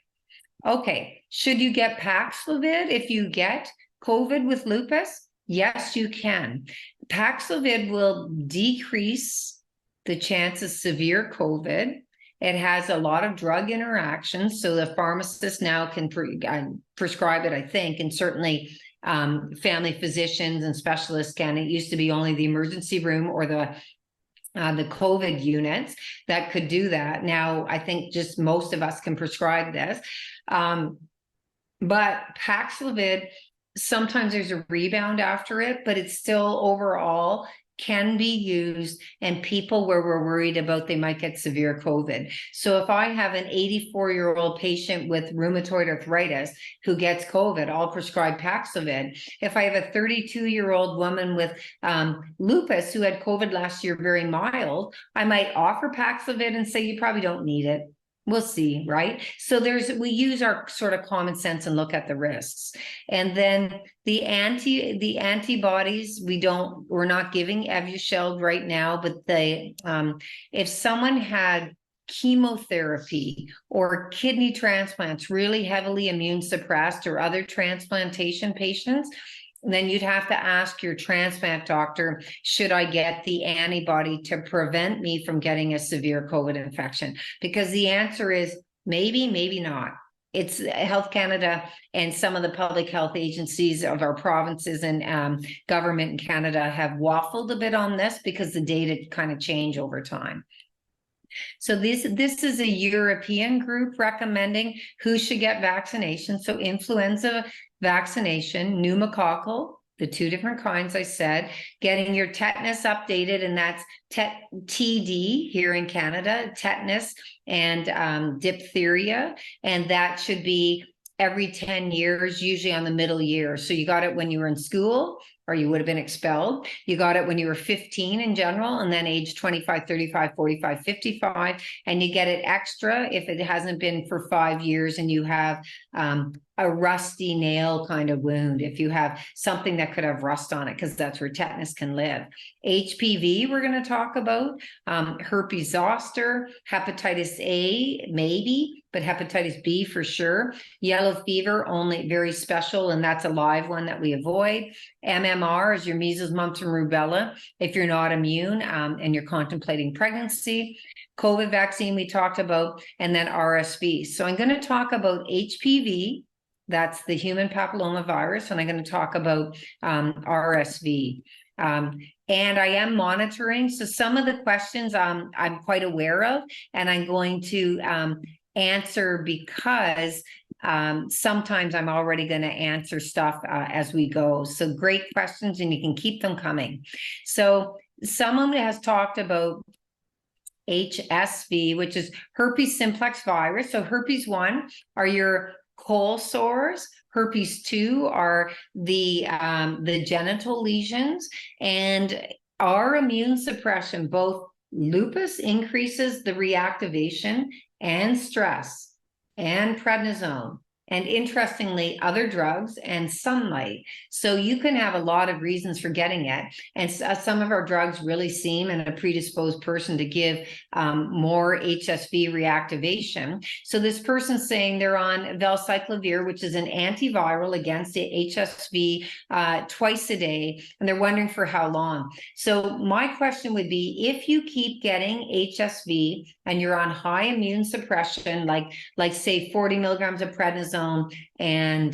Okay, should you get Paxlovid if you get COVID with lupus? Yes, you can. Paxlovid will decrease the chance of severe COVID. It has a lot of drug interactions, so the pharmacist now can prescribe it, I think, and certainly family physicians and specialists can. It used to be only the emergency room or the the COVID units that could do that. Now, I think just most of us can prescribe this. But Paxlovid, sometimes there's a rebound after it, but it's still overall can be used in people where we're worried about they might get severe COVID. So if I have an 84-year-old patient with rheumatoid arthritis who gets COVID, I'll prescribe Paxlovid. If I have a 32-year-old woman with lupus who had COVID last year, very mild, I might offer Paxlovid and say, you probably don't need it. We'll see, right? So we use our sort of common sense and look at the risks. And then the antibodies, we're not giving Evusheld right now, but if someone had chemotherapy or kidney transplants, really heavily immune suppressed, or other transplantation patients, then you'd have to ask your transplant doctor, should I get the antibody to prevent me from getting a severe COVID infection? Because the answer is maybe, maybe not. It's Health Canada and some of the public health agencies of our provinces and government in Canada have waffled a bit on this because the data kind of change over time. So this is a European group recommending who should get vaccination. So influenza vaccination, pneumococcal, the two different kinds I said, getting your tetanus updated, and that's TD here in Canada, tetanus and diphtheria, and that should be every 10 years, usually on the middle year. So you got it when you were in school, or you would have been expelled. You got it when you were 15 in general, and then age 25, 35, 45, 55, and you get it extra if it hasn't been for 5 years and you have a rusty nail kind of wound, if you have something that could have rust on it, because that's where tetanus can live. HPV, we're going to talk about, herpes zoster, hepatitis A, maybe, but hepatitis B for sure. Yellow fever, only very special, and that's a live one that we avoid. MMR is your measles, mumps, and rubella if you're not immune and you're contemplating pregnancy. COVID vaccine we talked about, and then RSV. So I'm going to talk about HPV, that's the human papillomavirus, and I'm going to talk about RSV. And I am monitoring. So some of the questions I'm quite aware of, and I'm going to answer because sometimes I'm already going to answer stuff as we go. So great questions, and you can keep them coming. So someone has talked about HSV, which is herpes simplex virus. So herpes 1 are your cold sores. Herpes 2 are the genital lesions, and our immune suppression, both lupus increases the reactivation and stress and prednisone, and interestingly, other drugs and sunlight. So you can have a lot of reasons for getting it. And some of our drugs really seem in a predisposed person to give more HSV reactivation. So this person's saying they're on valcyclovir, which is an antiviral against the HSV twice a day, and they're wondering for how long. So my question would be, if you keep getting HSV and you're on high immune suppression, like say 40 milligrams of prednisone and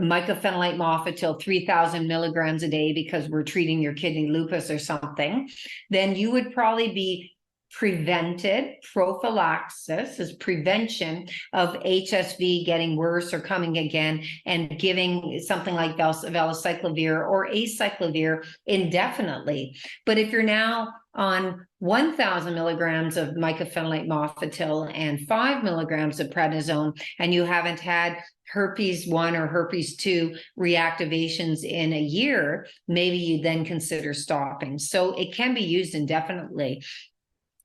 mycophenolate mofetil 3,000 milligrams a day because we're treating your kidney lupus or something, then you would probably be prevented. Prophylaxis is prevention of HSV getting worse or coming again, and giving something like valacyclovir or acyclovir indefinitely. But if you're now on 1,000 milligrams of mycophenolate mofetil and 5 milligrams of prednisone, and you haven't had herpes 1 or herpes 2 reactivations in a year, maybe you then consider stopping. So it can be used indefinitely.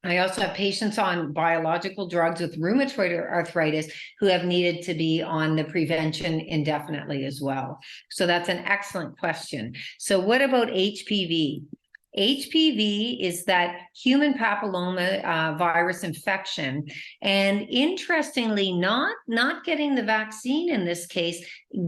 I also have patients on biological drugs with rheumatoid arthritis who have needed to be on the prevention indefinitely as well. So that's an excellent question. So what about HPV? HPV is that human papilloma virus infection. And interestingly, not getting the vaccine in this case,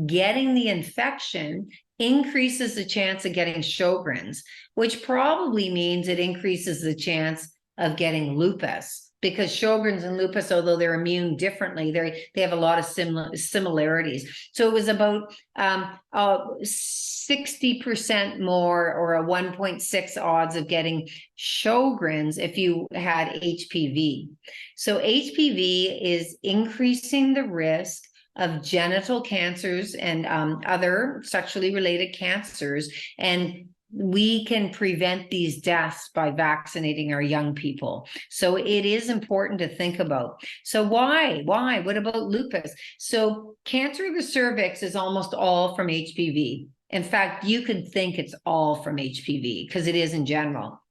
getting the infection increases the chance of getting Sjogren's, which probably means it increases the chance of getting lupus. because Sjogren's and lupus, although they're immune differently, they have a lot of similarities. So it was about 60% more, or a 1.6 odds of getting Sjogren's if you had HPV. So HPV is increasing the risk of genital cancers and other sexually related cancers, and we can prevent these deaths by vaccinating our young people. So it is important to think about. So why? What about lupus? So cancer of the cervix is almost all from HPV. In fact, you could think it's all from HPV because it is in general.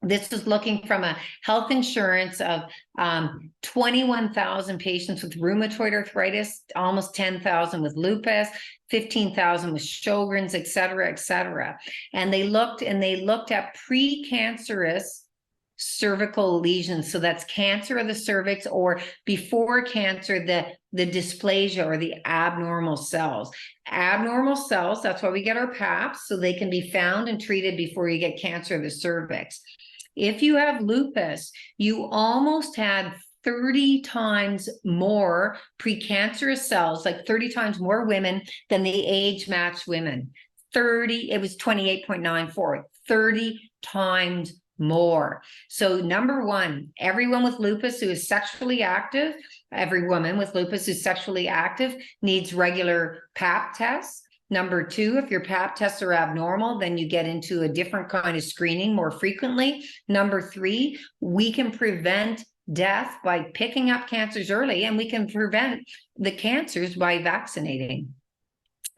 This is looking from a health insurance of 21,000 patients with rheumatoid arthritis, almost 10,000 with lupus, 15,000 with Sjogren's, et cetera, et cetera. And they looked at precancerous cervical lesions. So that's cancer of the cervix, or before cancer, the dysplasia or the abnormal cells. Abnormal cells, that's why we get our PAPs, so they can be found and treated before you get cancer of the cervix. If you have lupus, you almost had 30 times more precancerous cells, like 30 times more women than the age-matched women. It was 28.94, 30 times more. So number one, everyone with lupus who is sexually active, every woman with lupus who's sexually active needs regular PAP tests. Number two, if your PAP tests are abnormal, then you get into a different kind of screening more frequently. Number three, we can prevent death by picking up cancers early, and we can prevent the cancers by vaccinating.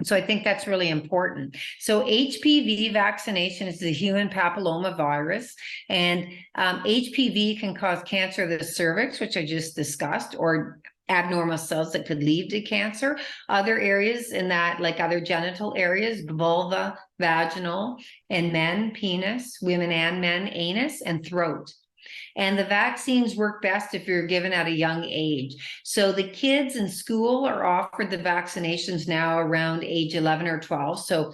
So I think that's really important. So HPV vaccination is the human papilloma virus, and HPV can cause cancer of the cervix, which I just discussed, or abnormal cells that could lead to cancer. Other areas in that, like other genital areas, vulva, vaginal, and men, penis, women and men, anus, and throat. And the vaccines work best if you're given at a young age. So the kids in school are offered the vaccinations now around age 11 or 12. So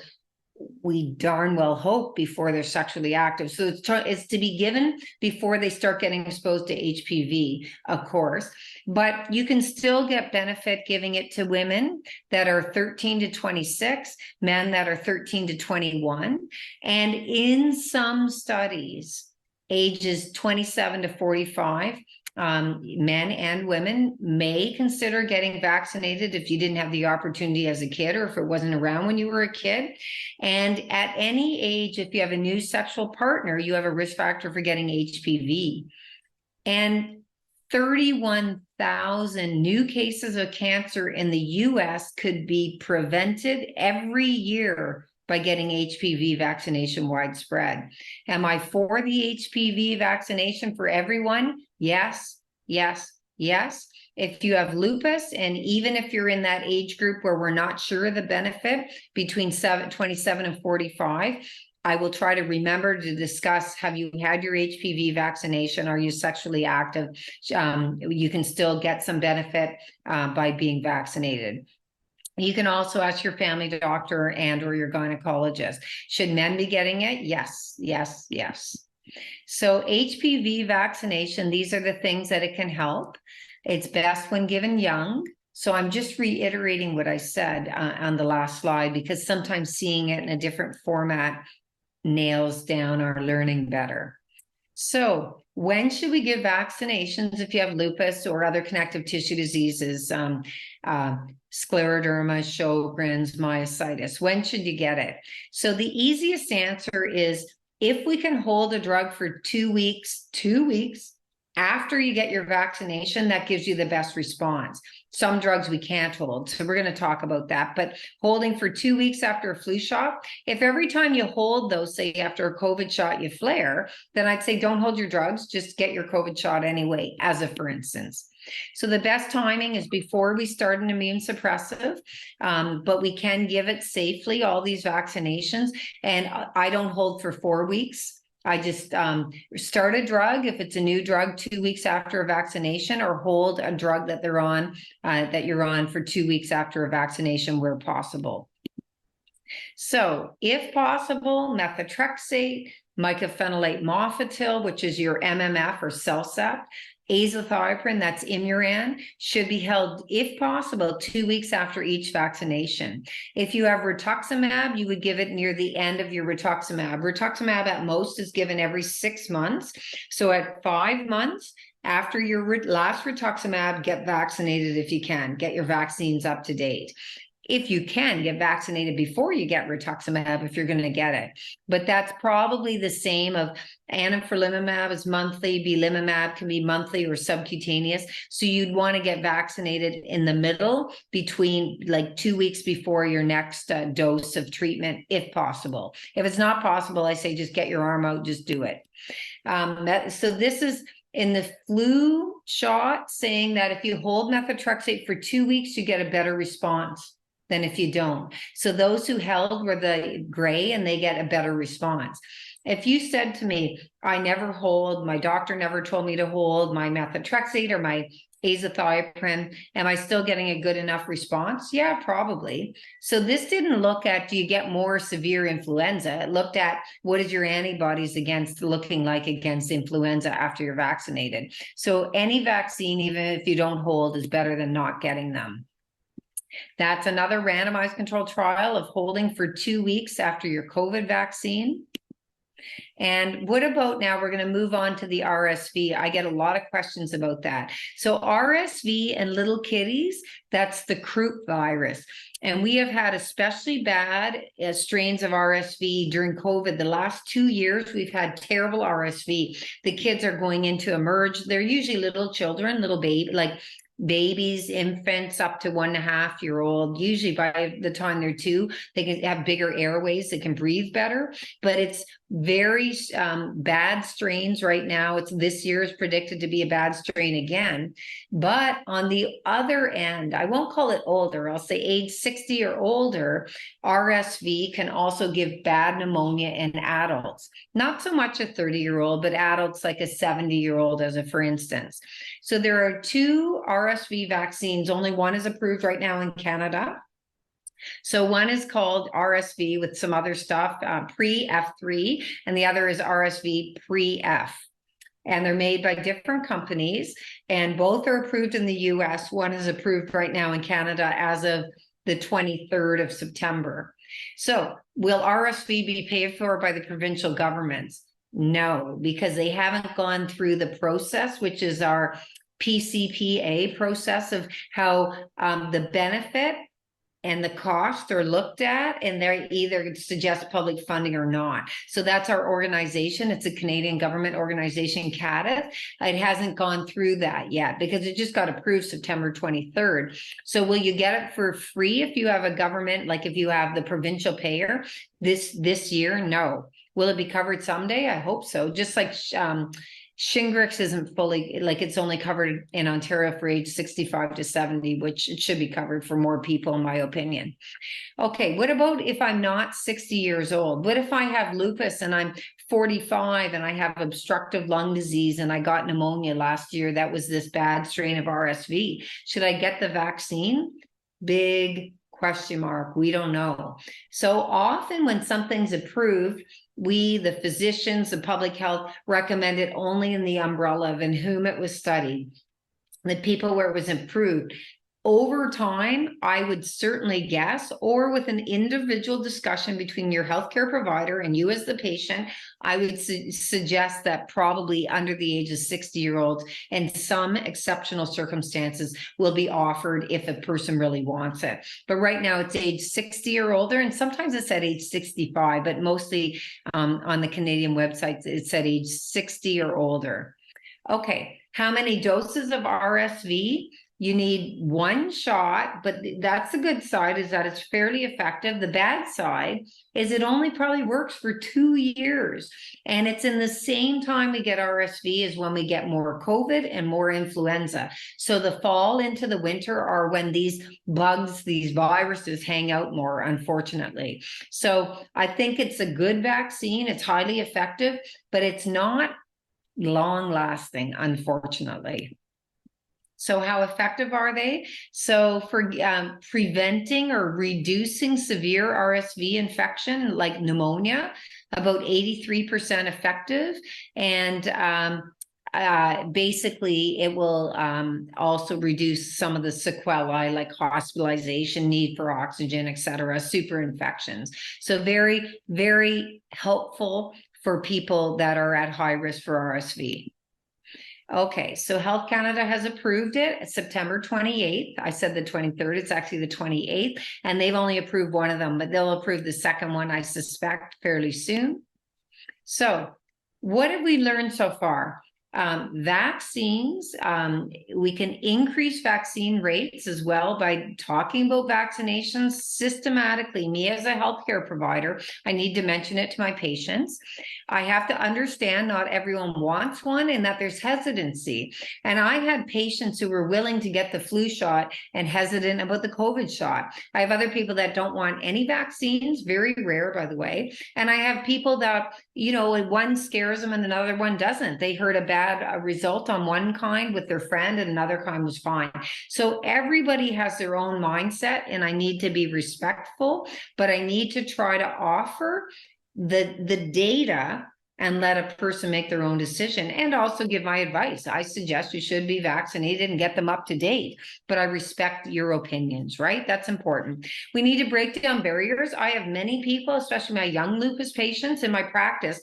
we darn well hope before they're sexually active. So it's to be given before they start getting exposed to HPV, of course, but you can still get benefit giving it to women that are 13 to 26, men that are 13 to 21. And in some studies, ages 27 to 45, men and women may consider getting vaccinated if you didn't have the opportunity as a kid, or if it wasn't around when you were a kid. And at any age, if you have a new sexual partner, you have a risk factor for getting HPV. And 31,000 new cases of cancer in the US could be prevented every year by getting HPV vaccination widespread. Am I for the HPV vaccination for everyone? Yes, yes, yes. If you have lupus, and even if you're in that age group where we're not sure of the benefit between 27 and 45, I will try to remember to discuss, have you had your HPV vaccination? Are you sexually active? You can still get some benefit by being vaccinated. You can also ask your family doctor and or your gynecologist. Should men be getting it? Yes, yes, yes. So HPV vaccination, these are the things that it can help. It's best when given young. So I'm just reiterating what I said on the last slide, because sometimes seeing it in a different format nails down our learning better. So when should we give vaccinations if you have lupus or other connective tissue diseases, scleroderma, Sjogren's, myositis? When should you get it? So the easiest answer is if we can hold a drug for 2 weeks after you get your vaccination, that gives you the best response. Some drugs we can't hold, so we're going to talk about that. But holding for 2 weeks after a flu shot, if every time you hold those, say after a COVID shot, you flare, then I'd say don't hold your drugs, just get your COVID shot anyway, as a for instance. So the best timing is before we start an immune suppressive, but we can give it safely, all these vaccinations. And I don't hold for 4 weeks. I just start a drug if it's a new drug 2 weeks after a vaccination, or hold a drug that they're on, that you're on for 2 weeks after a vaccination where possible. So if possible, methotrexate, mycophenolate mofetil, which is your MMF or Cellcept, Azathioprine, that's Imuran, should be held, if possible, 2 weeks after each vaccination. If you have rituximab, you would give it near the end of your rituximab. Rituximab at most is given every 6 months. So at 5 months, after your last rituximab, get vaccinated if you can. Get your vaccines up to date. If you can, get vaccinated before you get rituximab if you're going to get it. But that's probably the same of anifrolumab is monthly, belimumab can be monthly or subcutaneous. So you'd want to get vaccinated in the middle between like 2 weeks before your next dose of treatment, if possible. If it's not possible, I say just get your arm out, just do it. So this is in the flu shot saying that if you hold methotrexate for 2 weeks, you get a better response than if you don't. So those who held were the gray and they get a better response. If you said to me, I never hold, my doctor never told me to hold my methotrexate or my azathioprine, am I still getting a good enough response? Yeah, probably. So this didn't look at, do you get more severe influenza? It looked at what is your antibodies against looking like against influenza after you're vaccinated. So any vaccine, even if you don't hold, is better than not getting them. That's another randomized controlled trial of holding for 2 weeks after your COVID vaccine. And what about now, we're going to move on to the RSV. I get a lot of questions about that. So RSV and little kitties, that's the croup virus. And we have had especially bad strains of RSV during COVID. The last 2 years, we've had terrible RSV. The kids are going into emerge. They're usually little children, little baby, like babies, infants up to 1.5-year-old. Usually by the time they're 2, they can have bigger airways, they can breathe better. But it's very bad strains right now. It's this year is predicted to be a bad strain again. But on the other end, I won't call it older, I'll say age 60 or older, RSV can also give bad pneumonia in adults. Not so much a 30-year-old, but adults like a 70-year-old as a for instance. So there are 2 RSV vaccines. Only one is approved right now in Canada. So one is called RSV with some other stuff, pre-F3, and the other is RSV pre-F. And they're made by different companies, and both are approved in the US. One is approved right now in Canada as of the 23rd of September. So will RSV be paid for by the provincial governments? No, because they haven't gone through the process, which is our PCPA process of how the benefit and the cost are looked at, and they either suggest public funding or not. So that's our organization. It's a Canadian government organization, CADIT. It hasn't gone through that yet because it just got approved September 23rd. So will you get it for free if you have a government, like if you have the provincial payer this year? No. Will it be covered someday? I hope so. Just like Shingrix isn't fully, like it's only covered in Ontario for age 65 to 70, which it should be covered for more people, in my opinion. Okay, what about if I'm not 60 years old? What if I have lupus and I'm 45 and I have obstructive lung disease and I got pneumonia last year? That was this bad strain of RSV. Should I get the vaccine? Big question mark. We don't know. So often when something's approved, we, the physicians, the public health, recommend it only in the umbrella of in whom it was studied, the people where it was approved. Over time, I would certainly guess, or with an individual discussion between your healthcare provider and you as the patient, I would suggest that probably under the age of 60-year-olds and some exceptional circumstances will be offered if a person really wants it. But right now it's age 60 or older, and sometimes it's at age 65, but mostly on the Canadian websites, it's at age 60 or older. Okay, how many doses of RSV? You need 1 shot, but that's the good side, is that it's fairly effective. The bad side is it only probably works for 2 years. And it's in the same time we get RSV as when we get more COVID and more influenza. So the fall into the winter are when these bugs, these viruses hang out more, unfortunately. So I think it's a good vaccine. It's highly effective, but it's not long lasting, unfortunately. So how effective are they? So for preventing or reducing severe RSV infection like pneumonia, about 83% effective, and basically it will also reduce some of the sequelae like hospitalization, need for oxygen, etc., super infections. So very, very helpful for people that are at high risk for RSV. Okay, so Health Canada has approved it. It's September 28th. I said the 23rd, it's actually the 28th, and they've only approved one of them, but they'll approve the second one, I suspect, fairly soon. So what have we learned so far? Vaccines, we can increase vaccine rates as well by talking about vaccinations systematically. Me as a healthcare provider, I need to mention it to my patients. I have to understand not everyone wants one and that there's hesitancy. And I had patients who were willing to get the flu shot and hesitant about the COVID shot. I have other people that don't want any vaccines, very rare, by the way. And I have people that, you know, one scares them and another one doesn't. They heard a bad result on one kind with their friend and another kind was fine. So everybody has their own mindset and I need to be respectful, but I need to try to offer the data and let a person make their own decision and also give my advice. I suggest you should be vaccinated and get them up to date, but I respect your opinions, right? That's important. We need to break down barriers. I have many people, especially my young lupus patients in my practice,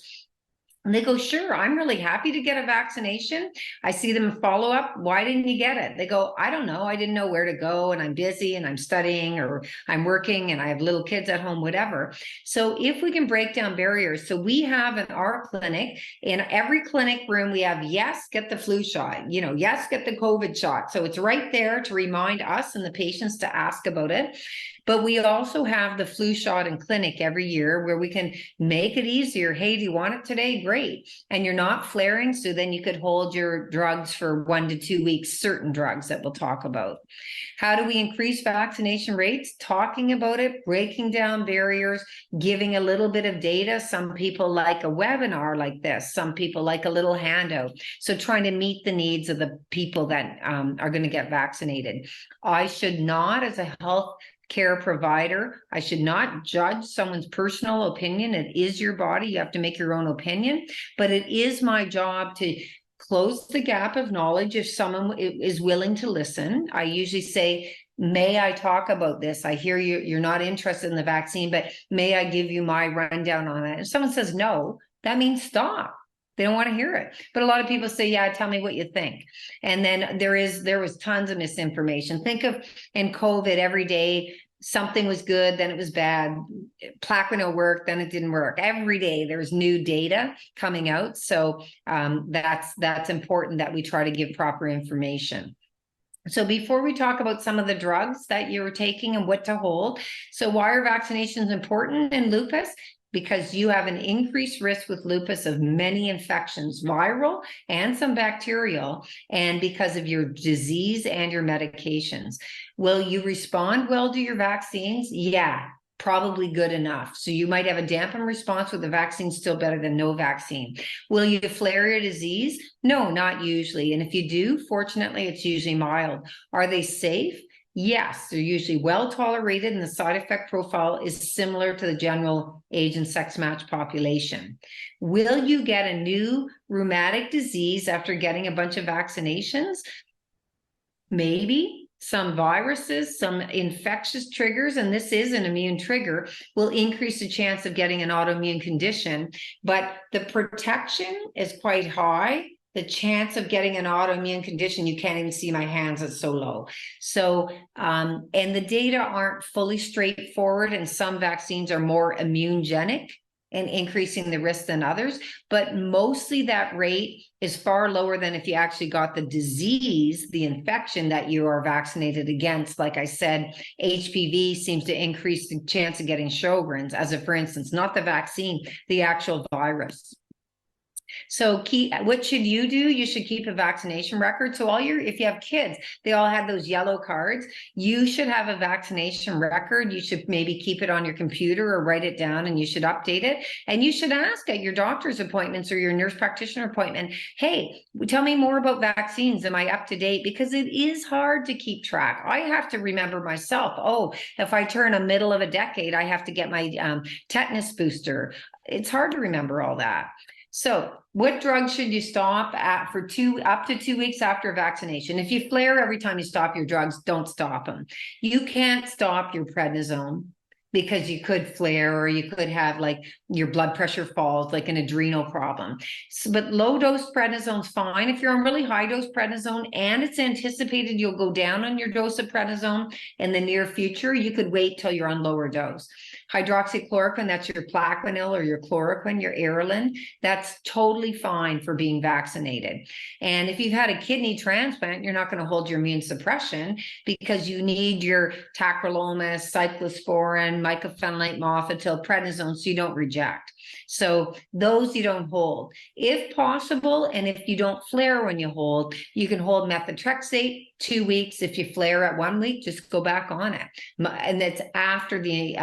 and they go, sure, I'm really happy to get a vaccination. I see them follow up. Why didn't you get it? They go, I don't know. I didn't know where to go and I'm busy and I'm studying or I'm working and I have little kids at home, whatever. So if we can break down barriers. So we have in our clinic, in every clinic room, we have, yes, get the flu shot, you know, yes, get the COVID shot. So it's right there to remind us and the patients to ask about it. But we also have the flu shot in clinic every year where we can make it easier. Hey, do you want it today? Great. And you're not flaring. So then you could hold your drugs for 1 to 2 weeks, certain drugs that we'll talk about. How do we increase vaccination rates? Talking about it, breaking down barriers, giving a little bit of data. Some people like a webinar like this. Some people like a little handout. So trying to meet the needs of the people that are going to get vaccinated. I should not, as a health care provider, I should not judge someone's personal opinion. It is your body. You have to make your own opinion, but it is my job to close the gap of knowledge if someone is willing to listen. I usually say, may I talk about this? I hear you're not interested in the vaccine, but may I give you my rundown on it? If someone says no, that means stop. They don't want to hear it. But a lot of people say, yeah, tell me what you think. And then there was tons of misinformation. Think of in COVID every day, something was good, then it was bad. Plaquenil worked, then it didn't work. Every day there's new data coming out. So that's important that we try to give proper information. So before we talk about some of the drugs that you're taking and what to hold, so why are vaccinations important in lupus? Because you have an increased risk with lupus of many infections, viral and some bacterial, and because of your disease and your medications. Will you respond well to your vaccines? Yeah, probably good enough. So you might have a dampened response with the vaccine, still better than no vaccine. Will you flare your disease? No, not usually. And if you do, fortunately, it's usually mild. Are they safe? Yes, they're usually well tolerated and the side effect profile is similar to the general age and sex match population. Will you get a new rheumatic disease after getting a bunch of vaccinations? Maybe. Some viruses, some infectious triggers, and this is an immune trigger, will increase the chance of getting an autoimmune condition, but the protection is quite high. The chance of getting an autoimmune condition, you can't even see my hands, it's so low. So, and the data aren't fully straightforward, and some vaccines are more immunogenic and increasing the risk than others, but mostly that rate is far lower than if you actually got the disease, the infection that you are vaccinated against. Like I said, HPV seems to increase the chance of getting Sjogren's, as a for instance, not the vaccine, the actual virus. So what should you do? You should keep a vaccination record. So if you have kids, they all have those yellow cards. You should have a vaccination record. You should maybe keep it on your computer or write it down, and you should update it. And you should ask at your doctor's appointments or your nurse practitioner appointment, hey, tell me more about vaccines. Am I up to date? Because it is hard to keep track. I have to remember myself. Oh, if I turn a middle of a decade, I have to get my tetanus booster. It's hard to remember all that. So what drugs should you stop at for up to 2 weeks after vaccination? If you flare every time you stop your drugs, don't stop them. You can't stop your prednisone because you could flare, or you could have like your blood pressure falls, like an adrenal problem. So, but low dose prednisone's fine. If you're on really high dose prednisone and it's anticipated you'll go down on your dose of prednisone in the near future, you could wait till you're on lower dose. Hydroxychloroquine, that's your Plaquenil or your chloroquine, your Erelin, that's totally fine for being vaccinated. And if you've had a kidney transplant, you're not going to hold your immune suppression because you need your tacrolimus, cyclosporin, mycophenolate mofetil, prednisone, so you don't reject. So those you don't hold. If possible, and if you don't flare when you hold, you can hold methotrexate 2 weeks. If you flare at 1 week, just go back on it. And that's after the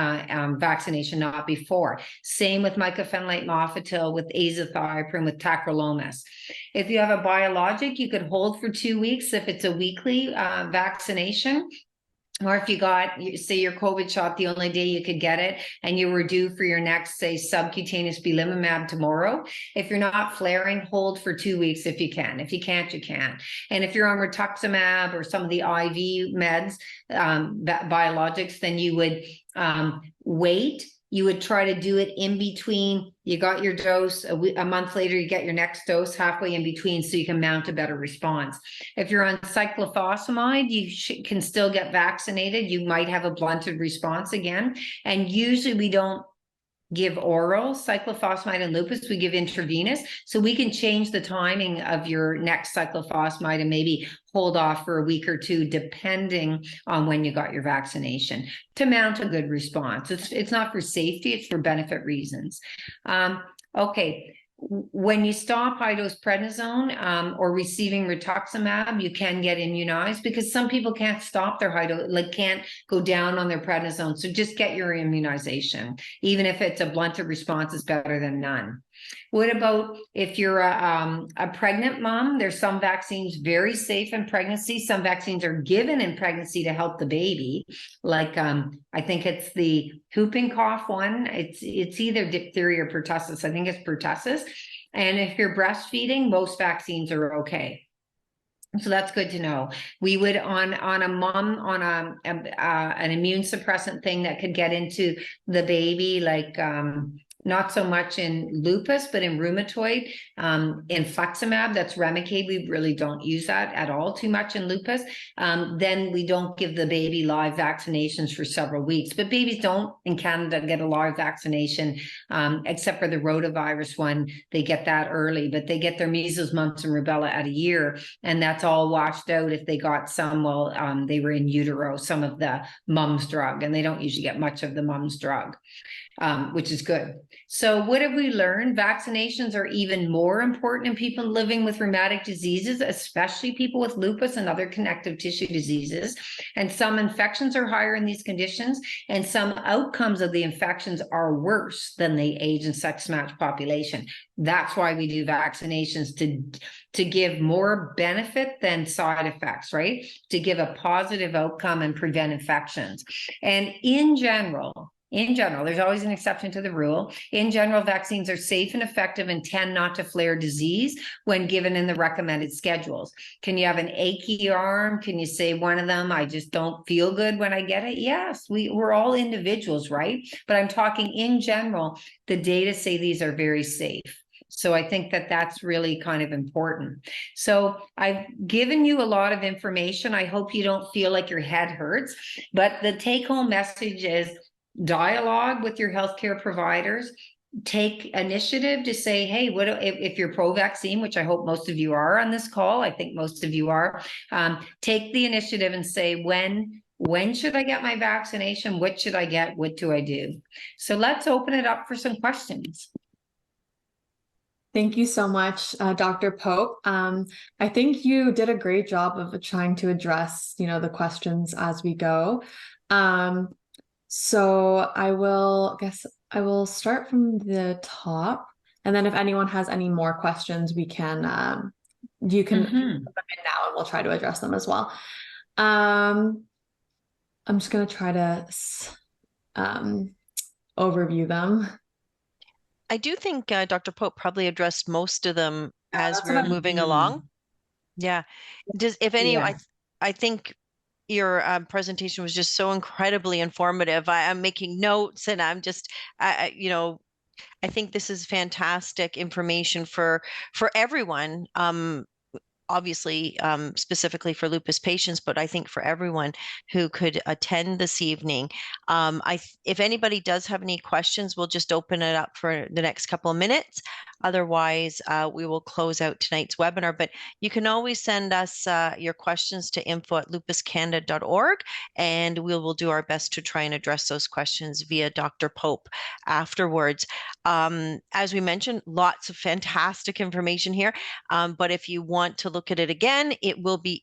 vaccination, not before. Same with mycophenolate mofetil, with azathioprine, with tacrolimus. If you have a biologic, you could hold for 2 weeks if it's a weekly vaccination. Or if you got, say, your COVID shot the only day you could get it, and you were due for your next, say, subcutaneous belimumab tomorrow, if you're not flaring, hold for 2 weeks if you can. If you can't, you can't. And if you're on rituximab or some of the IV meds, biologics, then you would wait. You would try to do it in between. You got your dose, a month later, you get your next dose halfway in between, so you can mount a better response. If you're on cyclophosphamide, you can still get vaccinated. You might have a blunted response again. And usually we don't give oral cyclophosphamide in lupus, we give intravenous. So we can change the timing of your next cyclophosphamide and maybe hold off for a week or two, depending on when you got your vaccination, to mount a good response. It's not for safety, it's for benefit reasons. Okay. When you stop high-dose prednisone or receiving rituximab, you can get immunized, because some people can't stop their high-dose, like can't go down on their prednisone. So just get your immunization. Even if it's a blunted response, it's better than none. What about if you're a pregnant mom? There's some vaccines very safe in pregnancy. Some vaccines are given in pregnancy to help the baby. Like I think it's the whooping cough one. It's either diphtheria or pertussis. I think it's pertussis. And if you're breastfeeding, most vaccines are okay. So that's good to know. We would on a mom on an immune suppressant thing that could get into the baby, like not so much in lupus, but in rheumatoid, infliximab, that's Remicade. We really don't use that at all too much in lupus. Then we don't give the baby live vaccinations for several weeks. But babies don't in Canada get a live vaccination, except for the rotavirus one. They get that early, but they get their measles, mumps, and rubella at a year. And that's all washed out if they got some while they were in utero, some of the mum's drug. And they don't usually get much of the mum's drug. Which is good. So what have we learned? Vaccinations are even more important in people living with rheumatic diseases, especially people with lupus and other connective tissue diseases. And some infections are higher in these conditions, and some outcomes of the infections are worse than the age and sex matched population. That's why we do vaccinations, to give more benefit than side effects, right? To give a positive outcome and prevent infections. And in general, there's always an exception to the rule. In general, vaccines are safe and effective and tend not to flare disease when given in the recommended schedules. Can you have an achy arm? Can you say one of them, I just don't feel good when I get it? Yes, we're all individuals, right? But I'm talking in general, the data say these are very safe. So I think that that's really kind of important. So I've given you a lot of information. I hope you don't feel like your head hurts, but the take-home message is dialogue with your healthcare providers. Take initiative to say, hey, what if you're pro-vaccine, which I hope most of you are on this call. I think most of you are. Take the initiative and say, when should I get my vaccination? What should I get? What do I do? So let's open it up for some questions. Thank you so much, Dr. Pope. I think you did a great job of trying to address, the questions as we go. So I will start from the top, and then if anyone has any more questions, you can put them in now, and we'll try to address them as well. I'm just going to try to overview them. I do think Dr. Pope probably addressed most of them Yeah, as that's we what were I'm moving thinking. along. Yeah. Does if any, Yeah. I think your presentation was just so incredibly informative. I'm making notes, and I'm just, I think this is fantastic information for everyone. Obviously, specifically for lupus patients, but I think for everyone who could attend this evening. If anybody does have any questions, we'll just open it up for the next couple of minutes. Otherwise, we will close out tonight's webinar. But you can always send us your questions to info@lupuscanada.org, and we will do our best to try and address those questions via Dr. Pope afterwards. As we mentioned, lots of fantastic information here. But if you want to look at it again, it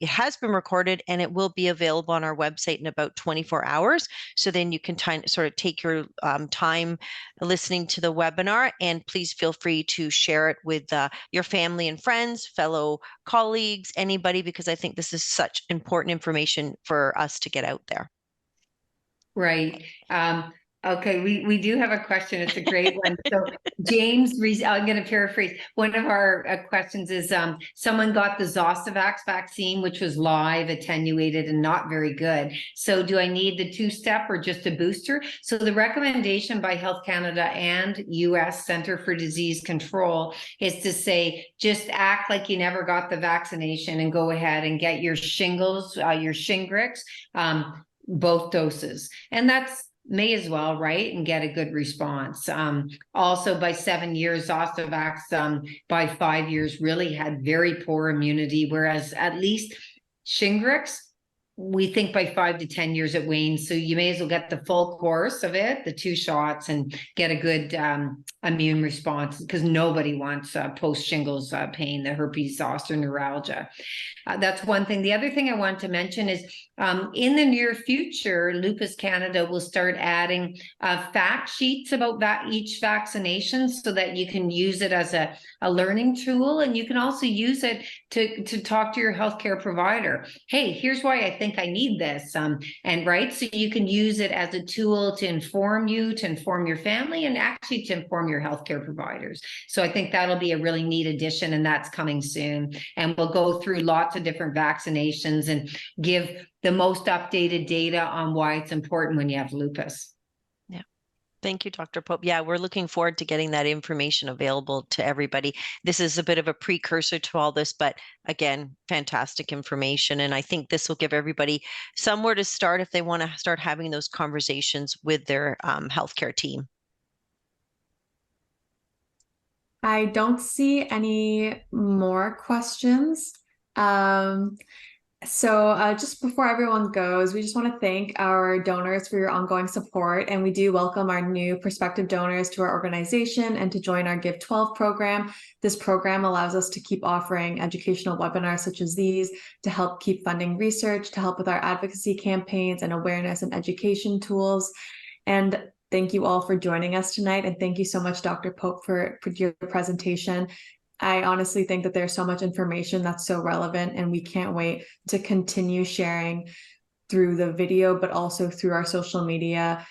has been recorded and it will be available on our website in about 24 hours. So then you can sort of take your time listening to the webinar, and please feel free to share it with your family and friends, fellow colleagues, anybody, because I think this is such important information for us to get out there. Right. Okay, we do have a question. It's a great one. So James, I'm going to paraphrase. One of our questions is someone got the Zostavax vaccine, which was live, attenuated, and not very good. So do I need the 2-step or just a booster? So the recommendation by Health Canada and US Center for Disease Control is to say, just act like you never got the vaccination and go ahead and get your shingles, your Shingrix, both doses. And that's may as well, right? And get a good response. Also by 7 years, Zostavax by 5 years really had very poor immunity, whereas at least Shingrix, we think by 5 to 10 years it wanes. So you may as well get the full course of it, the 2 shots, and get a good immune response, because nobody wants post shingles pain, the herpes zoster neuralgia. That's one thing. The other thing I want to mention is in the near future, Lupus Canada will start adding fact sheets about each vaccination, so that you can use it as a learning tool, and you can also use it to talk to your healthcare provider. Hey, here's why I think I need this. And right, so you can use it as a tool to inform you, to inform your family, and actually to inform your healthcare providers. So I think that'll be a really neat addition, and that's coming soon. And we'll go through lots of different vaccinations and give the most updated data on why it's important when you have lupus. Yeah. Thank you, Dr. Pope. Yeah, we're looking forward to getting that information available to everybody. This is a bit of a precursor to all this, but again, fantastic information. And I think this will give everybody somewhere to start if they want to start having those conversations with their healthcare team. I don't see any more questions. So just before everyone goes, we just want to thank our donors for your ongoing support, and we do welcome our new prospective donors to our organization and to join our Give 12 program. This program allows us to keep offering educational webinars such as these to help keep funding research, to help with our advocacy campaigns and awareness and education tools. And thank you all for joining us tonight, and thank you so much, Dr. Pope, for your presentation. I honestly think that there's so much information that's so relevant, and we can't wait to continue sharing through the video, but also through our social media,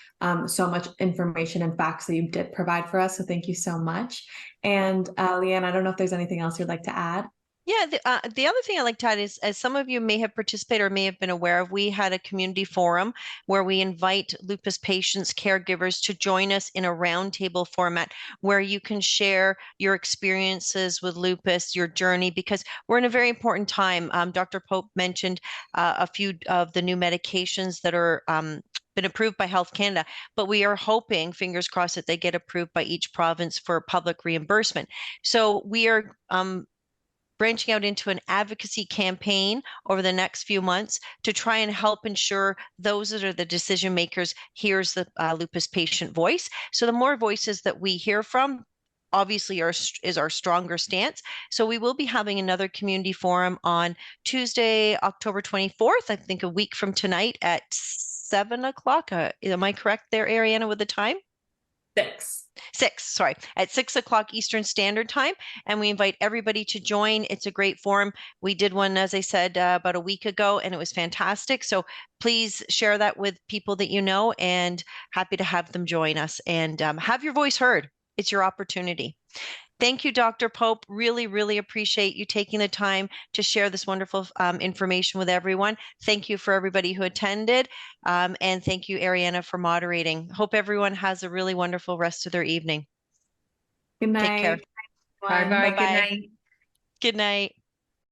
so much information and facts that you did provide for us. So thank you so much. And Leanne, I don't know if there's anything else you'd like to add. Yeah, the other thing I like to add is, as some of you may have participated or may have been aware of, we had a community forum where we invite lupus patients, caregivers to join us in a roundtable format where you can share your experiences with lupus, your journey, because we're in a very important time. Dr. Pope mentioned a few of the new medications that are been approved by Health Canada, but we are hoping, fingers crossed, that they get approved by each province for public reimbursement. So we are branching out into an advocacy campaign over the next few months to try and help ensure those that are the decision makers hears the lupus patient voice. So the more voices that we hear from, obviously is our stronger stance. So we will be having another community forum on Tuesday, October 24th, I think a week from tonight at 7 o'clock. Am I correct there, Ariana, with the time? 6, at 6 o'clock Eastern Standard Time. And we invite everybody to join. It's a great forum. We did one, as I said, about a week ago, and it was fantastic. So please share that with people that you know, and happy to have them join us and have your voice heard. It's your opportunity. Thank you, Dr. Pope. Really, really appreciate you taking the time to share this wonderful information with everyone. Thank you for everybody who attended. And thank you, Ariana, for moderating. Hope everyone has a really wonderful rest of their evening. Good Take care. night. Bye-bye. Good Bye-bye. night. Good night.